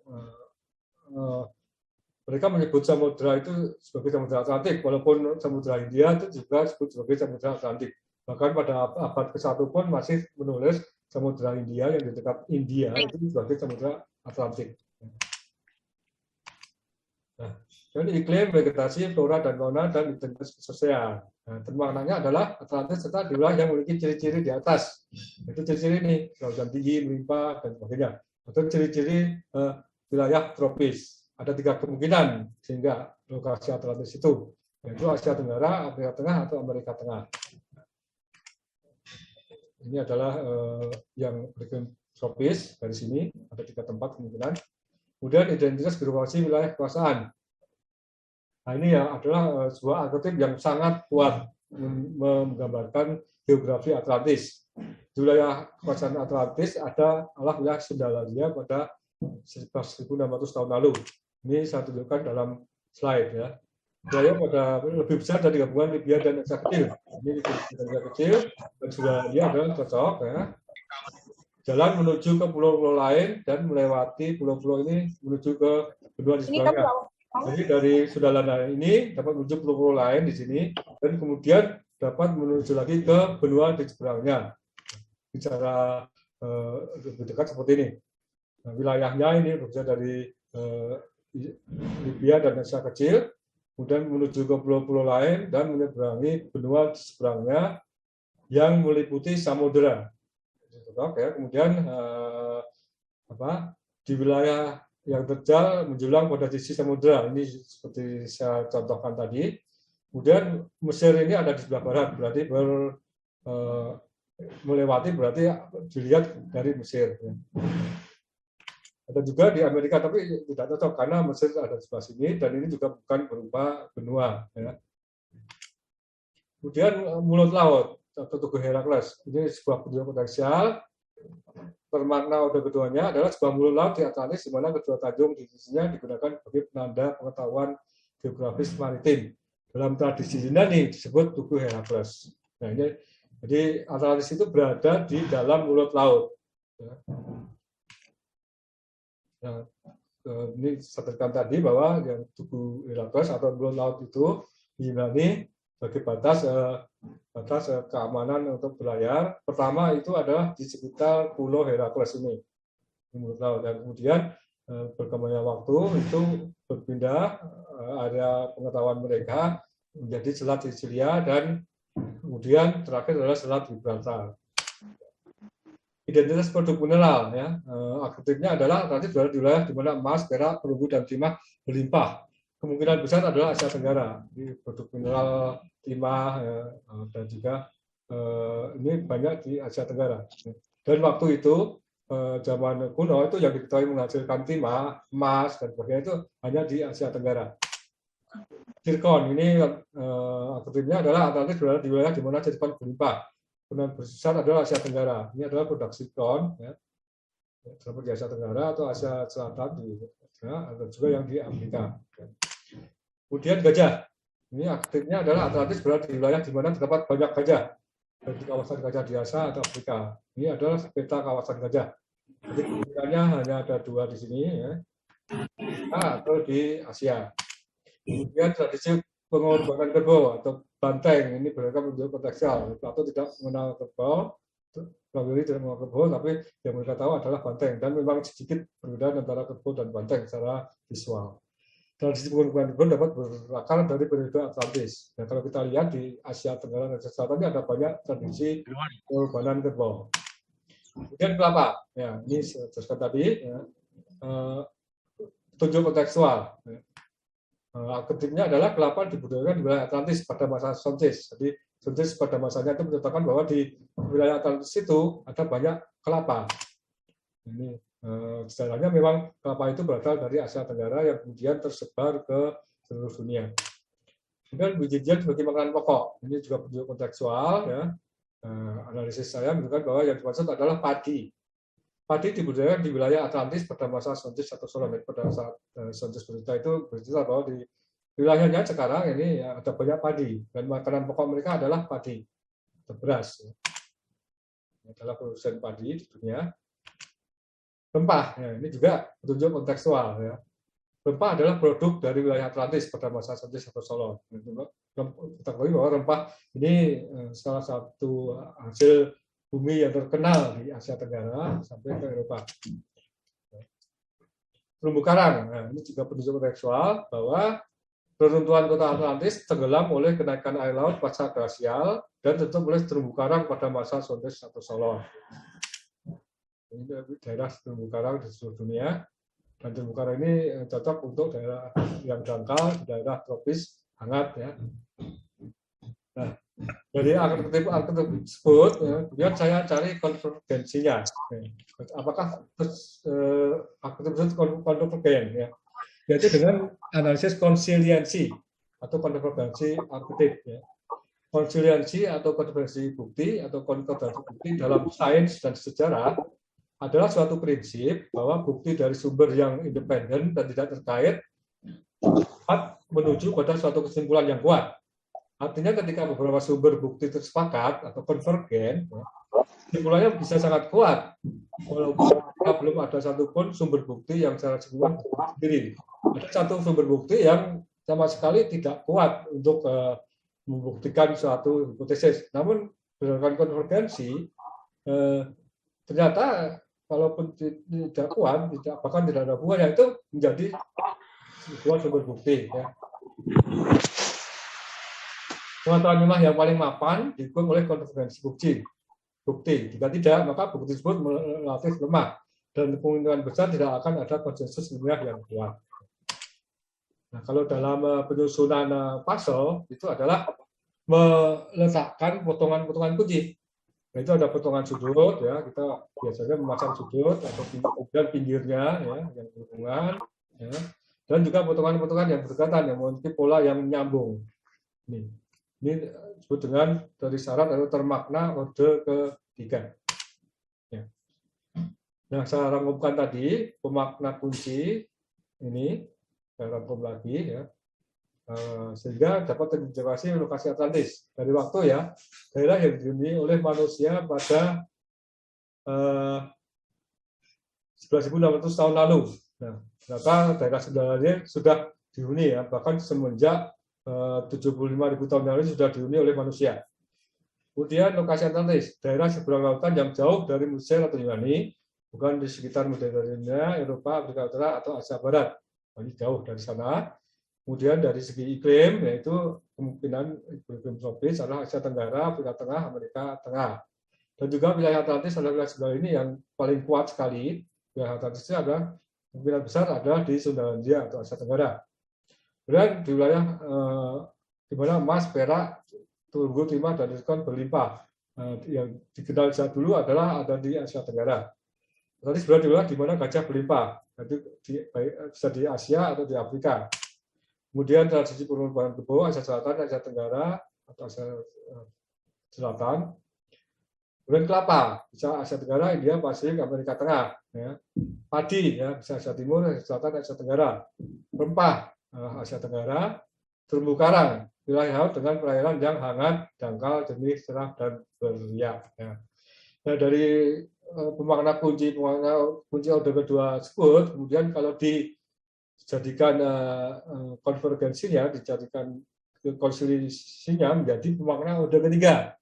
mereka menyebut samudra itu sebagai samudra Atlantik, walaupun samudra Hindia itu juga disebut sebagai samudra Atlantik. Bahkan pada abad ke-1 pun masih menulis samudra Hindia yang di dekat India itu sebagai samudra Atlantik. Nah, dan iklim, vegetasi, flora dan fauna, dan identitas sosial. Nah, termaknanya adalah Atlantis serta wilayah yang memiliki ciri-ciri di atas. Itu ciri-ciri ini, lautan tinggi, melimpah, dan sebagainya. Atau ciri-ciri wilayah tropis. Ada 3 kemungkinan sehingga lokasi Atlantis itu, yaitu Asia Tenggara, Afrika Tengah, atau Amerika Tengah. Ini adalah yang beriklim tropis dari sini, ada 3 tempat kemungkinan. Kemudian identitas birokrasi wilayah kekuasaan. Nah, ini ya adalah sebuah arketip yang sangat kuat menggambarkan geografi Atlantis. Di wilayah kekuasaan Atlantis adalah wilayah Sindalaria pada 1.600 tahun lalu. Ini saya tunjukkan dalam slide ya. Wilayah pada lebih besar dari gabungan Libya dan Asia Kecil. Ini Libya kecil dan Sindalaria adalah cocok ya. jalan menuju ke pulau-pulau lain dan melewati pulau-pulau ini menuju ke benua di sebelahnya. Jadi dari Sudalana ini dapat menuju pulau-pulau lain di sini dan kemudian dapat menuju lagi ke benua di seberangnya. Bicara lebih dekat seperti ini. Nah, wilayahnya ini berbeda dari Libya dan Asia Kecil, kemudian menuju ke pulau-pulau lain dan menyeberangi benua di seberangnya yang meliputi samudera. Ya, kemudian di wilayah yang terjal menjulang pada sisi samudera, ini seperti saya contohkan tadi. Kemudian Mesir ini ada di sebelah barat, berarti melewati berarti dilihat dari Mesir. Ada juga di Amerika, tapi tidak cocok karena Mesir ada di sebelah sini dan ini juga bukan berupa benua. Ya. Kemudian mulut laut atau Tugu Herakles, ini sebuah bentuk potensial. Bermakna udah keduanya adalah sebuah mulut laut di Atlantis di mana kedua tanjung di sisinya digunakan sebagai penanda pengetahuan geografis maritim. Dalam tradisi Yunani disebut Tugu Herakles. Nah, ini jadi Atlantis itu berada di dalam mulut laut. Nah, ini disebutkan tadi bahwa yang Tugu Herakles atau mulut laut itu di Yunani sebagai batas keamanan untuk berlayar. Pertama itu adalah di sekitar Pulau Herakles ini, mulut laut. Dan kemudian berkembangnya waktu itu berpindah area pengetahuan mereka menjadi Selat Sisilia dan kemudian terakhir adalah Selat Gibraltar. Identitas produk mineral, ya, aktifnya adalah nanti berada di wilayah di mana emas, perak, perunggu, dan timah berlimpah. Kemungkinan besar adalah Asia Tenggara. Di produk mineral timah ya, dan juga ini banyak di Asia Tenggara. Dan waktu itu zaman kuno itu yang diketahui menghasilkan timah, emas, dan sebagainya itu hanya di Asia Tenggara. Zirkon ini aktifnya adalah Atlantis berada di wilayah di mana zirkon berlimpah. Kemudian besar adalah Asia Tenggara. Ini adalah produk zirkon, ya, seperti Asia Tenggara atau Asia Selatan, ya, ada juga yang di Afrika. Kemudian gajah. Ini aktifnya adalah Atlantis berada di wilayah di mana terdapat banyak gajah. Di kawasan gajah di Asia atau Afrika. Ini adalah peta kawasan gajah. Jadi kemungkinannya hanya ada dua di sini, ya, atau di Asia. Kemudian tradisi pengorbanan kerbau atau banteng ini beragam bentuk potensial. Plato tidak mengenal kerbau, Plato tidak mengenal kerbau, tapi yang mereka tahu adalah banteng. Dan memang sedikit perbedaan antara kerbau dan banteng secara visual. Tradisi pengorbanan kerbau dapat berakar dari periode Atlantis. Nah, kalau kita lihat di Asia Tenggara dan Asia Selatan ada banyak tradisi pengorbanan kerbau. Kemudian kelapa, ya ini saya jelaskan tadi, ya, tunjuk kontekstual. Ya. Aktifnya adalah kelapa dibudidayakan di wilayah Atlantis pada masa Sontis. Jadi Sontis pada masanya itu menceritakan bahwa di wilayah Atlantis itu ada banyak kelapa. Ini sejarahnya memang kelapa itu berasal dari Asia Tenggara yang kemudian tersebar ke seluruh dunia. Kemudian biji-bijian sebagai makanan pokok. Ini juga bentuk kontekstual. Ya. Analisis saya menunjukkan bahwa yang dimaksud adalah padi. Padi dibudidayakan di wilayah Atlantis pada masa Sontis atau Solomit. Pada saat Sontis bercerita itu bercerita bahwa di wilayahnya sekarang ini ya, ada banyak padi dan makanan pokok mereka adalah padi, beras. Ini adalah produsen padi di dunia. Rempah, ya, ini juga petunjuk kontekstual. Ya. Rempah adalah produk dari wilayah Atlantis pada masa Sontis atau Solon. Kita ketahui bahwa rempah ini salah satu hasil bumi yang terkenal di Asia Tenggara sampai ke Eropa. Terumbu karang, nah, ini juga petunjuk kontekstual bahwa reruntuhan kota Atlantis tenggelam oleh kenaikan air laut pasca glasial dan tertutup oleh terumbu karang pada masa Sontis atau Solon. Ini daerah terumbu karang di seluruh dunia, dan terumbu karang ini cocok untuk daerah yang dangkal, daerah tropis hangat, ya. Nah, dari arketype tersebut, kemudian saya cari konvergensinya. Apakah arketype tersebut konvergen, ya? Yaitu dengan analisis konsiliensi atau konvergensi arketype. Ya. Konsiliensi atau konvergensi bukti atau konvergensi bukti dalam sains dan sejarah adalah suatu prinsip bahwa bukti dari sumber yang independen dan tidak terkait dapat menuju pada suatu kesimpulan yang kuat. Artinya ketika beberapa sumber bukti tersepakat atau konvergen, kesimpulannya bisa sangat kuat. Walaupun belum ada satupun sumber bukti yang secara keseluruhan sendiri. Ada satu sumber bukti yang sama sekali tidak kuat untuk membuktikan suatu hipotesis. Namun berdasarkan konvergensi, ternyata walaupun tidak kuat, bahkan tidak ada hubungannya, itu menjadi sebuah sumber bukti. Ya. Pengetahuan inilah yang paling mapan didukung oleh konvergensi bukti. Jika tidak, maka bukti tersebut relatif lemah dan kemungkinan besar tidak akan ada konsensus ilmiah yang kuat. Nah, kalau dalam penyusunan puzzle itu adalah meletakkan potongan-potongan kunci. Nah, itu ada potongan sudut, ya kita biasanya memasang sudut atau kemudian pinggirnya, ya yang berhubungan, ya. Dan juga potongan-potongan yang berdekatan yang memiliki pola yang menyambung. Ini disebut dengan dari syarat atau termakna orde ketiga. Ya. Nah, saya rangkumkan tadi pemakna kunci ini, saya rangkum lagi ya, sehingga dapat terintegrasi lokasi Atlantis dari waktu ya, daerah yang dihuni oleh manusia pada 11.600 tahun lalu. Nah, ternyata daerah Sundalandia sudah dihuni ya, bahkan semenjak 75.000 tahun yang lalu sudah dihuni oleh manusia. Kemudian lokasi Atlantis, daerah seberang lautan yang jauh dari Mesir atau Yunani, bukan di sekitar Mediterania, Eropa, Afrika Utara, atau Asia Barat. Ini jauh dari sana. Kemudian dari segi iklim, yaitu kemungkinan iklim tropis adalah Asia Tenggara, Afrika Tengah, Amerika Tengah. Dan juga wilayah Atlantis adalah wilayah sebelah ini yang paling kuat sekali. Wilayah Atlantis itu ada kemungkinan besar ada di Sundalandia atau Asia Tenggara. Dan di wilayah di mana emas, perak, turgu, timah, dan zirkon berlimpah. Yang dikenal sejak dulu adalah ada di Asia Tenggara. Tadi sebenarnya di mana gajah berlimpah, itu bisa di Asia atau di Afrika. Kemudian tradisi pengorbanan kebo, Asia Selatan, Asia Tenggara atau Asia Selatan. Kemudian kelapa, bisa Asia Tenggara, India, Pasifik, Amerika Tengah. Ya. Padi, ya bisa Asia Timur, Asia Selatan, Asia Tenggara. Rempah, Asia Tenggara. Terumbu karang, wilayah laut dengan perairan yang hangat, dangkal, jernih, cerah, dan beriak. Ya. Nah, dari pemakna kunci order kedua tersebut, kemudian kalau dijadikan konvergensinya, dijadikan konsolidasinya menjadi pemakna order ketiga,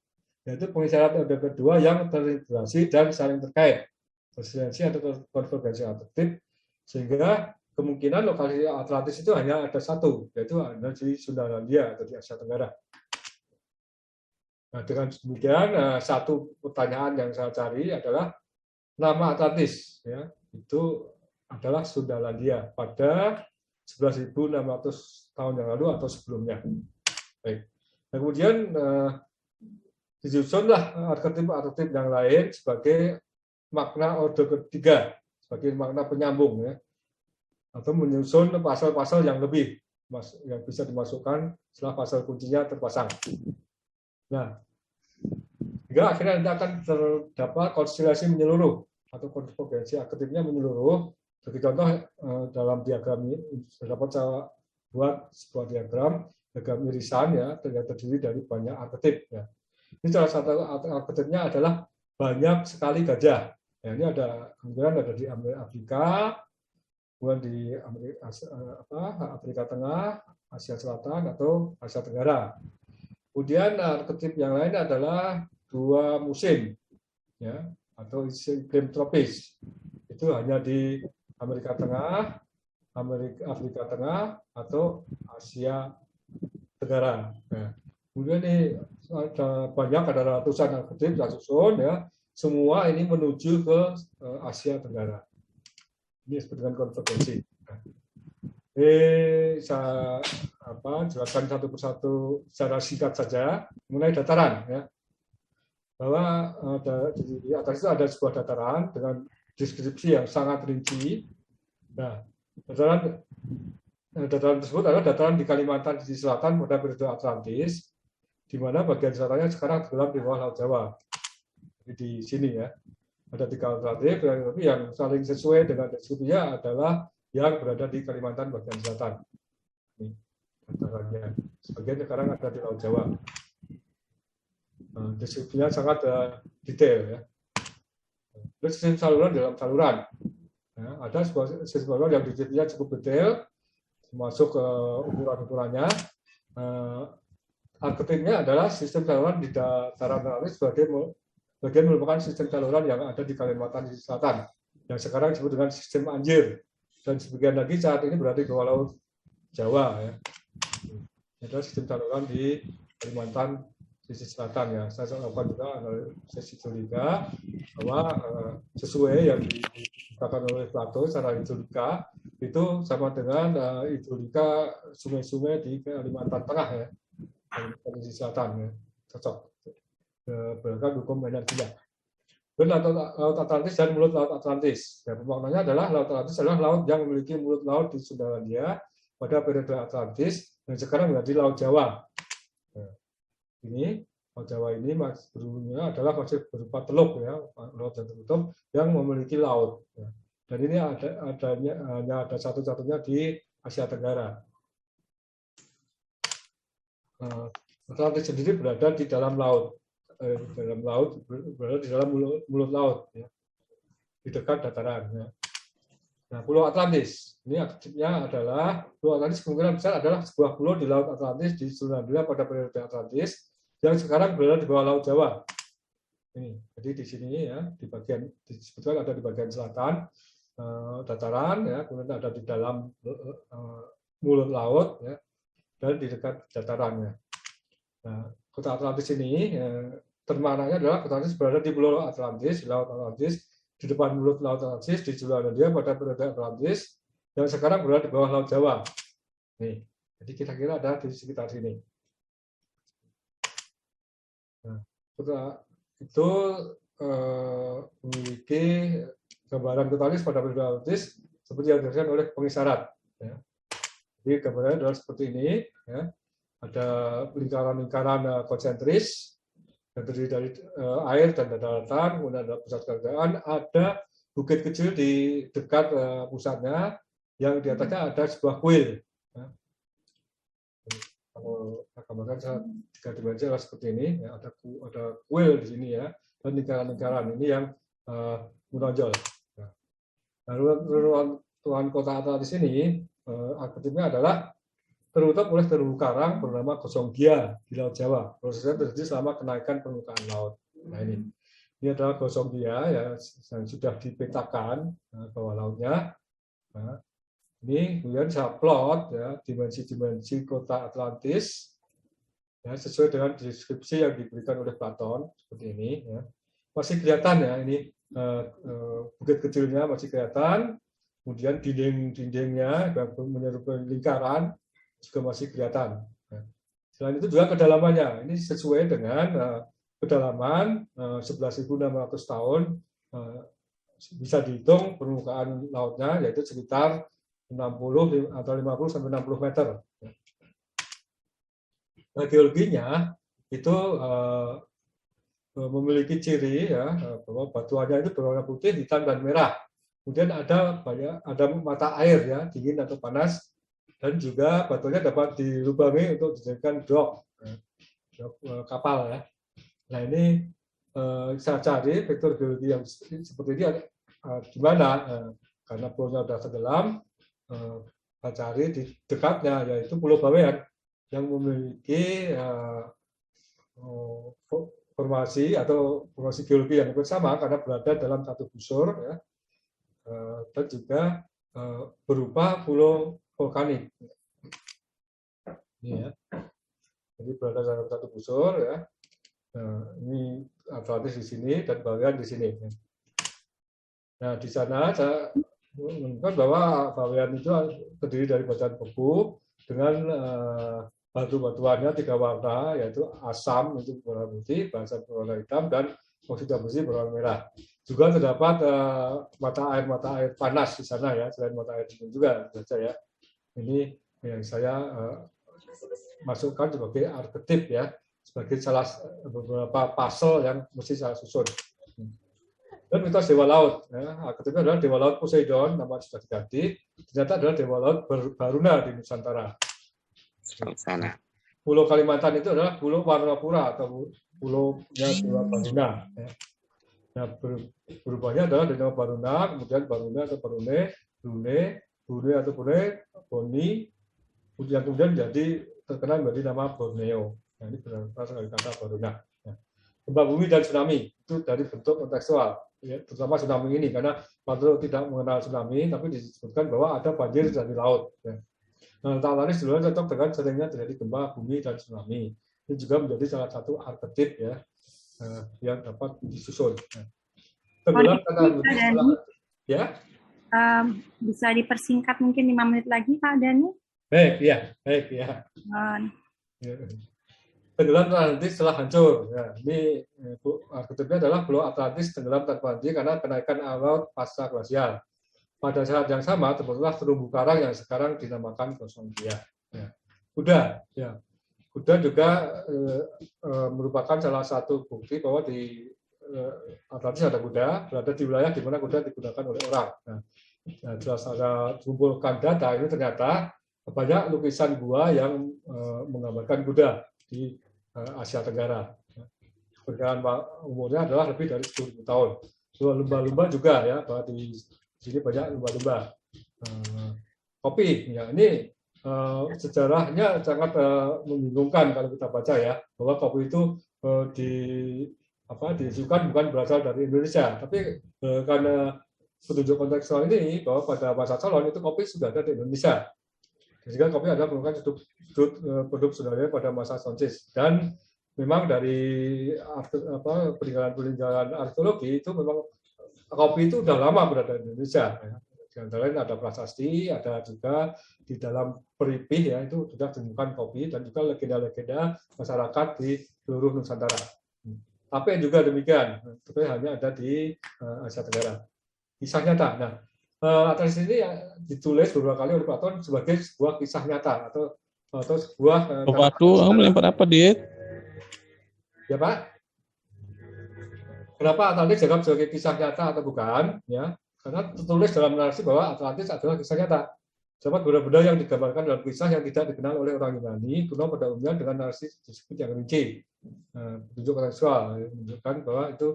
yaitu pengisyarat order kedua yang terintegrasi dan saling terkait, konsolidasi atau konvergensi adaptif, sehingga kemungkinan lokasi Atlantis itu hanya ada satu, yaitu ada di Sundalandia atau di Asia Tenggara. Nah, dengan demikian, satu pertanyaan yang saya cari adalah nama Atlantis, ya, itu adalah Sundalandia pada 11.600 tahun yang lalu atau sebelumnya. Baik. Nah, kemudian disusunlah arketip yang lain sebagai makna orde ketiga, sebagai makna penyambung, ya, atau menyusun pasal-pasal yang lebih yang bisa dimasukkan setelah pasal kuncinya terpasang. Nah, hingga akhirnya nanti akan terdapat konstelasi menyeluruh atau konvergensi arketipnya menyeluruh. Sebagai contoh dalam diagram ini terdapat saya buat sebuah diagram irisan, ya, terdiri dari banyak arketip. Ya. Ini salah satu arketipnya adalah banyak sekali gajah. Ya, ini kemudian ada di Afrika, kemudian di Afrika Tengah, Asia Selatan, atau Asia Tenggara. Kemudian arketip yang lain adalah dua musim, ya, atau iklim tropis. Itu hanya di Amerika Tengah, Afrika Tengah, atau Asia Tenggara. Nah, kemudian ini ada ratusan arketip yang susun, ya, semua ini menuju ke Asia Tenggara. Ini disebut dengan konvergensi. Saya jelaskan satu persatu secara singkat saja mengenai dataran, ya. Bahwa di atas itu ada sebuah dataran dengan deskripsi yang sangat rinci. Nah, dataran tersebut adalah dataran di Kalimantan di selatan pada periode Atlantis, di mana bagian selatannya sekarang tenggelam di bawah Laut Jawa. Jadi di sini, ya. Ada 3 alternatif, tapi yang saling sesuai dengan deskripsinya adalah yang berada di Kalimantan bagian selatan. datarannya. Sebagian sekarang ada di Laut Jawa. Deskripsinya sangat detail ya. Terus sistem saluran dalam saluran. Ya, ada sistem saluran yang deskripsinya cukup detail, termasuk ukuran-ukurannya. Arketipnya adalah sistem saluran di dataran Atlantis sebagai bagian merupakan sistem saluran yang ada di Kalimantan Selatan, yang sekarang disebut dengan sistem Anjir, dan sebagian lagi saat ini berada di bawah Laut Jawa. Ya. Ini adalah sistem saluran di Kalimantan sisi selatan ya. Saya lakukan juga analisis hidrolika bahwa sesuai yang dikatakan oleh Plato secara hidrolika itu sama dengan hidrolika sungai-sungai di Kalimantan Tengah ya, Kalimantan sisi selatan ya, cocok. Berdasarkan hukum energinya. Laut Atlantis dan mulut Laut Atlantis. Ya, pemaknanya adalah Laut Atlantis adalah laut yang memiliki mulut laut di Sundalandia pada periode Atlantis dan sekarang menjadi Laut Jawa. Nah, ini Laut Jawa ini berhubungnya adalah masih berupa teluk ya, laut yang tertutup yang memiliki laut. Ya. Dan ini hanya ada satu-satunya di Asia Tenggara. Atlantis sendiri berada di dalam laut. Berada di dalam mulut laut ya, di dekat dataran ya. Nah, Pulau Atlantis ini aktifnya adalah Pulau Atlantis kemungkinan besar adalah sebuah pulau di Laut Atlantis di Selandia pada periode Atlantis yang sekarang berada di bawah Laut Jawa. Ini jadi di sini ya, di bagian disebutkan ada di bagian selatan dataran ya, kemudian ada di dalam mulut laut ya, dan di dekat datarannya. Nah, kota Atlantis ini termaknanya adalah kota Atlantis berada di Pulau Atlantis, di Laut Atlantis, di depan mulut Laut Atlantis, di Selandia pada periode Atlantis, yang sekarang berada di bawah Laut Jawa. Nih, jadi kira-kira ada di sekitar sini. Nah, kota itu memiliki gambaran kota Atlantis pada periode Atlantis seperti yang dijelaskan oleh pengisyarat. Ya. Jadi gambarannya adalah seperti ini. Ya. Ada lingkaran-lingkaran konsentris yang terdiri dari air dan daratan, kemudian ada pusat kerajaan, ada bukit kecil di dekat pusatnya, yang di atasnya ada sebuah kuil. Ya. Kalau gambarkan tiga dimensi adalah seperti ini, ya, ada kuil di sini ya, dan lingkaran-lingkaran ini yang menonjol. Ya. Lalu Tuan Kota Atlantis ini arketipnya adalah tertutup oleh terumbu karang bernama Gosong Gia di Laut Jawa. Prosesnya terjadi selama kenaikan permukaan laut. Nah ini adalah Gosong Gia ya, yang sudah dipetakan bawah lautnya. Nah, ini kemudian saya plot ya dimensi-dimensi kota Atlantis ya, sesuai dengan deskripsi yang diberikan oleh Platon seperti ini. Ya. Masih kelihatan ya ini bukit kecilnya masih kelihatan. Kemudian dinding-dindingnya menyerupai lingkaran juga masih kelihatan. Selain itu juga kedalamannya, ini sesuai dengan kedalaman 11.600 tahun, bisa dihitung permukaan lautnya, yaitu sekitar 60 atau 50 sampai 60 meter. Nah, geologinya itu memiliki ciri ya bahwa batuannya itu berwarna putih, hitam dan merah. Kemudian ada mata air ya, dingin atau panas. Dan juga batuannya dapat dilubangi untuk dijadikan dok kapal ya. Nah ini saya cari vektor geologi yang seperti ini di mana karena pulaunya sudah tenggelam, saya cari di dekatnya yaitu Pulau Bawean yang memiliki formasi atau formasi geologi yang sama karena berada dalam satu busur ya, dan juga berupa pulau vulkanik. Ini ya. Jadi berada dalam satu busur ya. Nah, ini Atlantis di sini dan Bawean di sini. Nah, di sana saya menemukan bahwa Bawean itu terdiri dari batuan beku dengan batu-batuannya 3 warna, yaitu asam itu berwarna putih, basalt berwarna hitam, dan oksida besi berwarna merah. Juga terdapat mata air panas di sana ya, selain mata air dingin juga saja ya. Ini yang saya masukkan sebagai arketip ya, sebagai salah beberapa puzzle yang mesti saya susun. Dan mitos dewa laut, ya, arketipnya adalah dewa laut Poseidon, nama sudah diganti, ternyata adalah dewa laut Baruna di Nusantara. sana. Pulau Kalimantan itu adalah Pulau Warnapura atau Pulau-nya Pulau Baruna. Ya. Nah, berubahnya adalah dari nama Baruna, kemudian Baruna atau Barune, Brune atau Brune, Boni, yang kemudian menjadi terkenal menjadi nama Borneo. Nah, ini berasal dari kata Baruna. Ya. Gempa bumi dan tsunami itu dari bentuk kontekstual, ya, terutama tsunami ini karena Matro tidak mengenal tsunami, tapi disebutkan bahwa ada banjir dari laut. Ya. Nah, Atlantis sebenarnya cocok dengan seringnya terjadi gempa bumi dan tsunami. Ini juga menjadi salah satu arketip ya yang dapat disusun. Tenggelam kata ya. Bisa dipersingkat mungkin 5 menit lagi, Pak Dhani? Baik ya. Tenggelam Atlantis setelah hancur. Ya, ini arketipnya adalah Pulau Atlantis tenggelam tanpa henti karena kenaikan laut pasca glasial. Pada saat yang sama terbentuklah terumbu karang yang sekarang dinamakan Kosongia. Ya. Kuda juga merupakan salah satu bukti bahwa di Atlantis ada kuda, berada di wilayah di mana kuda digunakan oleh orang. Nah, setelah saya kumpulkan data ini ternyata banyak lukisan gua yang menggambarkan kuda di Asia Tenggara. Perkiraan umurnya adalah lebih dari 10.000 tahun. Lumba-lumba juga ya, bahwa di sini banyak lumba-lumba. Kopi, ya ini sejarahnya sangat membingungkan kalau kita baca ya, bahwa kopi itu diisukan bukan berasal dari Indonesia, tapi karena petunjuk kontekstual ini bahwa pada masa Solon itu kopi sudah ada di Indonesia, sehingga kopi adalah merupakan produk sebenarnya pada masa Sonsis. Dan memang dari peninggalan arkeologi itu memang kopi itu sudah lama berada di Indonesia. Ya. Di antara lain ada prasasti, ada juga di dalam peripih ya itu sudah ditemukan kopi dan juga legenda-legenda masyarakat di seluruh Nusantara. Tapi juga demikian, tapi hanya ada di Asia Tenggara. Kisah nyata. Nah, atas ini ditulis beberapa kali oleh Platon sebagai sebuah kisah nyata atau sebuah. Waktu kamu melempar apa, Dit? Ya Pak. Kenapa Atlantis dianggap sebagai kisah nyata atau bukan? Ya, karena tertulis dalam narasi bahwa Atlantis adalah kisah nyata. Dapat benda-benda yang digambarkan dalam kisah yang tidak dikenal oleh orang Yunani kuno pada umumnya dengan narasi disebut yang rinci. Tunjuk kontekstual menunjukkan bahwa itu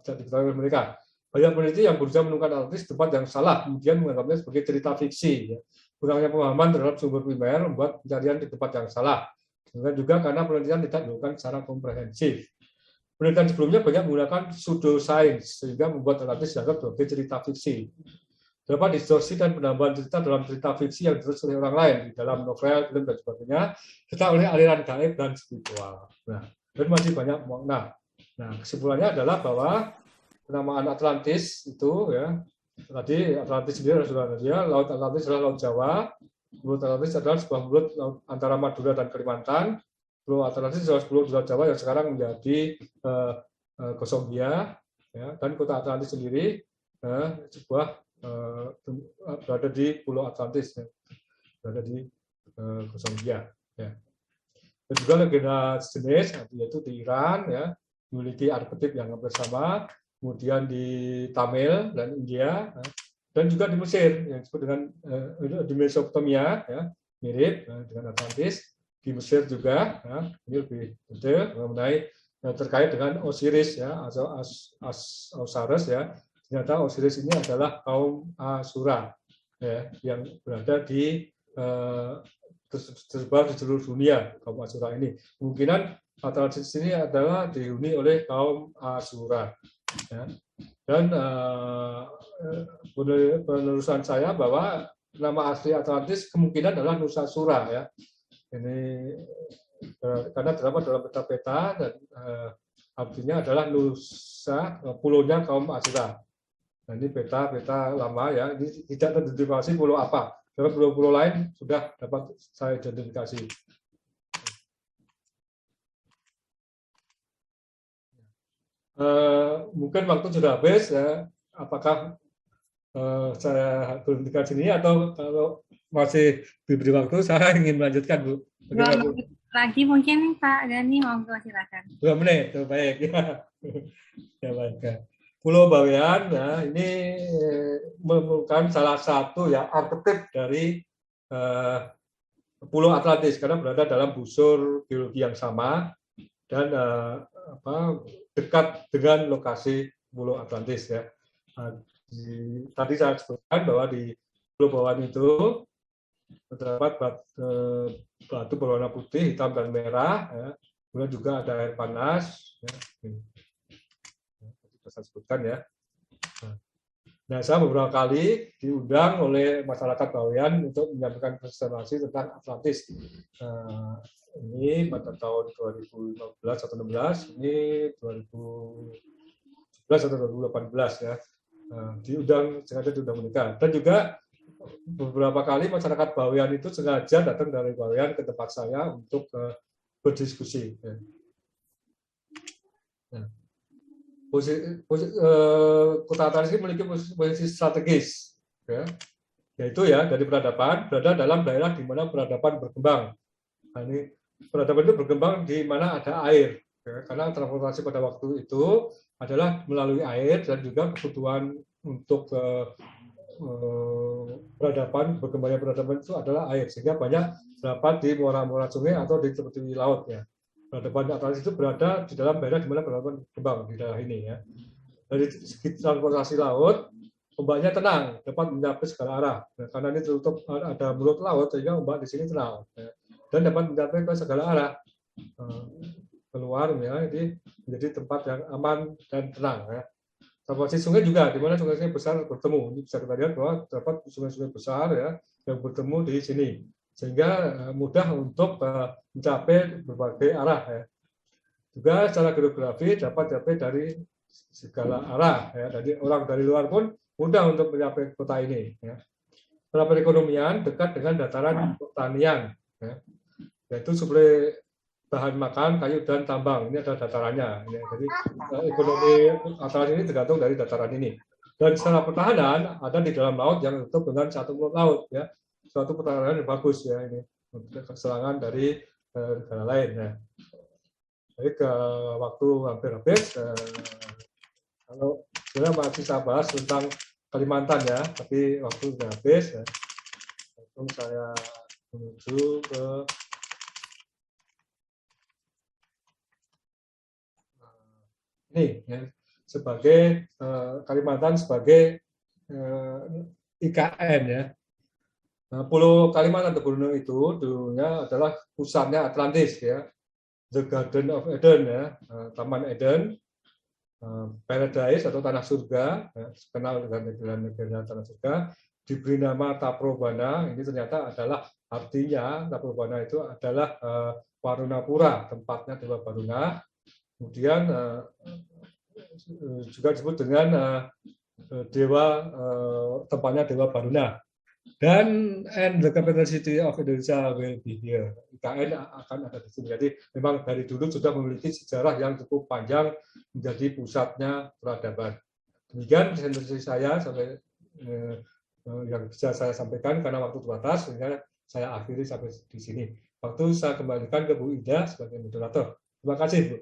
tidak diketahui oleh mereka. Banyak peneliti yang berusaha menemukan Atlantis tempat yang salah, kemudian menganggapnya sebagai cerita fiksi. Ya. Kurangnya pemahaman terhadap sumber primer membuat pencarian di tempat yang salah. Dan juga karena penelitian tidak dilakukan secara komprehensif. Penelitian sebelumnya banyak menggunakan pseudoscience sehingga membuat Atlantis dianggap sebagai cerita fiksi. Terdapat distorsi dan penambahan cerita dalam cerita fiksi yang ditulis oleh orang lain di dalam novel, film dan sebagainya, serta oleh aliran gaib dan spiritual. Nah, dan masih banyak makna. Nah, kesimpulannya adalah bahwa penamaan Atlantis itu ya tadi Atlantis sendiri adalah Laut Atlantis adalah Laut Jawa. Laut Atlantis adalah sebuah mulut antara Madura dan Kalimantan. Pulau Atlantis adalah Pulau Jawa yang sekarang menjadi Kosongia, ya, dan kota Atlantis sendiri sebuah berada di Pulau Atlantis, ya, berada di Kosongia. Ya. Dan juga legenda sejenis, yaitu di Iran, ya, memiliki arketip yang hampir sama, kemudian di Tamil dan India, ya, dan juga di Mesir yang disebut dengan di Mesopotamia, ya, mirip dengan Atlantis. Di Mesir juga, ya, ini lebih detail mengenai terkait dengan Osiris, ya, atau Osiris, ya. Ternyata Osiris ini adalah kaum Asura, ya, yang berada di tersebar di seluruh dunia. Kaum Asura ini kemungkinan Atlantis ini adalah dihuni oleh kaum Asura, ya. Dan penelusuran saya bahwa nama asli Atlantis kemungkinan adalah Nusasura, ya. Ini karena terdapat dalam peta-peta dan artinya adalah Nusa, pulaunya kaum Asura. Nah, ini peta-peta lama ya, ini tidak teridentifikasi pulau apa. Karena pulau-pulau lain sudah dapat saya identifikasi. Mungkin waktu sudah habis ya. Apakah saya berhentikan sini atau kalau masih diberi waktu saya ingin melanjutkan, Bu. 2 menit lagi mungkin Pak Dhani, monggo silakan. 2 menit, baik. Ya, baik. Ya. Pulau Bawean, ya, ini merupakan salah satu ya arketip dari Pulau Atlantis karena berada dalam busur geologi yang sama dan dekat dengan lokasi Pulau Atlantis ya. Tadi saya sebutkan bahwa di Pulau Bawan itu terdapat batu berwarna putih, hitam dan merah. Ya. Kemudian juga ada air panas. Ya. Saya sebutkan ya. Nah, saya beberapa kali diundang oleh masyarakat Bawean untuk menyampaikan presentasi tentang Atlantis. Ini pada tahun 2015 atau 16, ini 2017 atau 2018 ya. Sengaja diundang menikah. Dan juga beberapa kali masyarakat Bawean itu sengaja datang dari Bawean ke tempat saya untuk berdiskusi. Ya. Nah. Kota Atlantis ini memiliki posisi strategis, ya, yaitu ya dari peradaban berada dalam daerah di mana peradaban berkembang. Nah, ini peradaban itu berkembang di mana ada air, ya, karena transportasi pada waktu itu adalah melalui air dan juga kebutuhan untuk peradaban, berkembangnya peradaban itu adalah air, sehingga banyak terdapat di muara-muara sungai atau di tepi laut ya. Peradaban Atlantis itu berada di dalam daerah di mana peradaban berkembang di daerah ini ya. Dari segi transportasi laut, ombaknya tenang, dapat mencapai segala arah. Nah, karena ini tertutup ada mulut laut, sehingga ombak di sini tenang ya. Dan dapat mencapai ke segala arah keluar ya. Jadi menjadi tempat yang aman dan tenang ya. Transportasi sungai juga, di mana sungai-sungai besar bertemu. Ini bisa kita lihat bahwa terdapat sungai-sungai besar ya yang bertemu di sini. Sehingga mudah untuk mencapai berbagai arah ya. Juga secara geografi dapat mencapai dari segala arah ya. Jadi orang dari luar pun mudah untuk mencapai kota ini ya. Secara perekonomian dekat dengan dataran pertanian ya. Yaitu suplai bahan makan, kayu dan tambang. Ini adalah datarannya ya. Jadi ekonomi Atlantis ini tergantung dari dataran ini. Dan secara pertahanan ada di dalam laut yang tertutup dengan satu mulut laut ya. Suatu pertahanan yang bagus ya ini untuk serangan dari negara lain ya. Jadi ke waktu hampir habis kalau sebenarnya masih saya bahas tentang Kalimantan ya, tapi waktu sudah habis ya. Langsung saya menuju ke ini ya, sebagai Kalimantan sebagai IKN ya. Nah, Pulau Kalimantan atau Borneo itu dulunya adalah pusatnya Atlantis ya, The Garden of Eden ya, Taman Eden, Paradise atau tanah surga, ya, kenal dengan negara tanah surga, diberi nama Taprobana. Ini ternyata adalah artinya Taprobana itu adalah Warunapura, tempatnya Dewa Baruna. Kemudian juga disebut dengan tempatnya Dewa Baruna. Dan the capital city of Indonesia will be here. IKN akan ada di sini. Jadi memang dari dulu sudah memiliki sejarah yang cukup panjang menjadi pusatnya peradaban. Demikian presentasi saya sampai yang bisa saya sampaikan karena waktu terbatas, sehingga saya akhiri sampai di sini. Waktu saya kembalikan ke Bu Ida sebagai moderator. Terima kasih, Bu.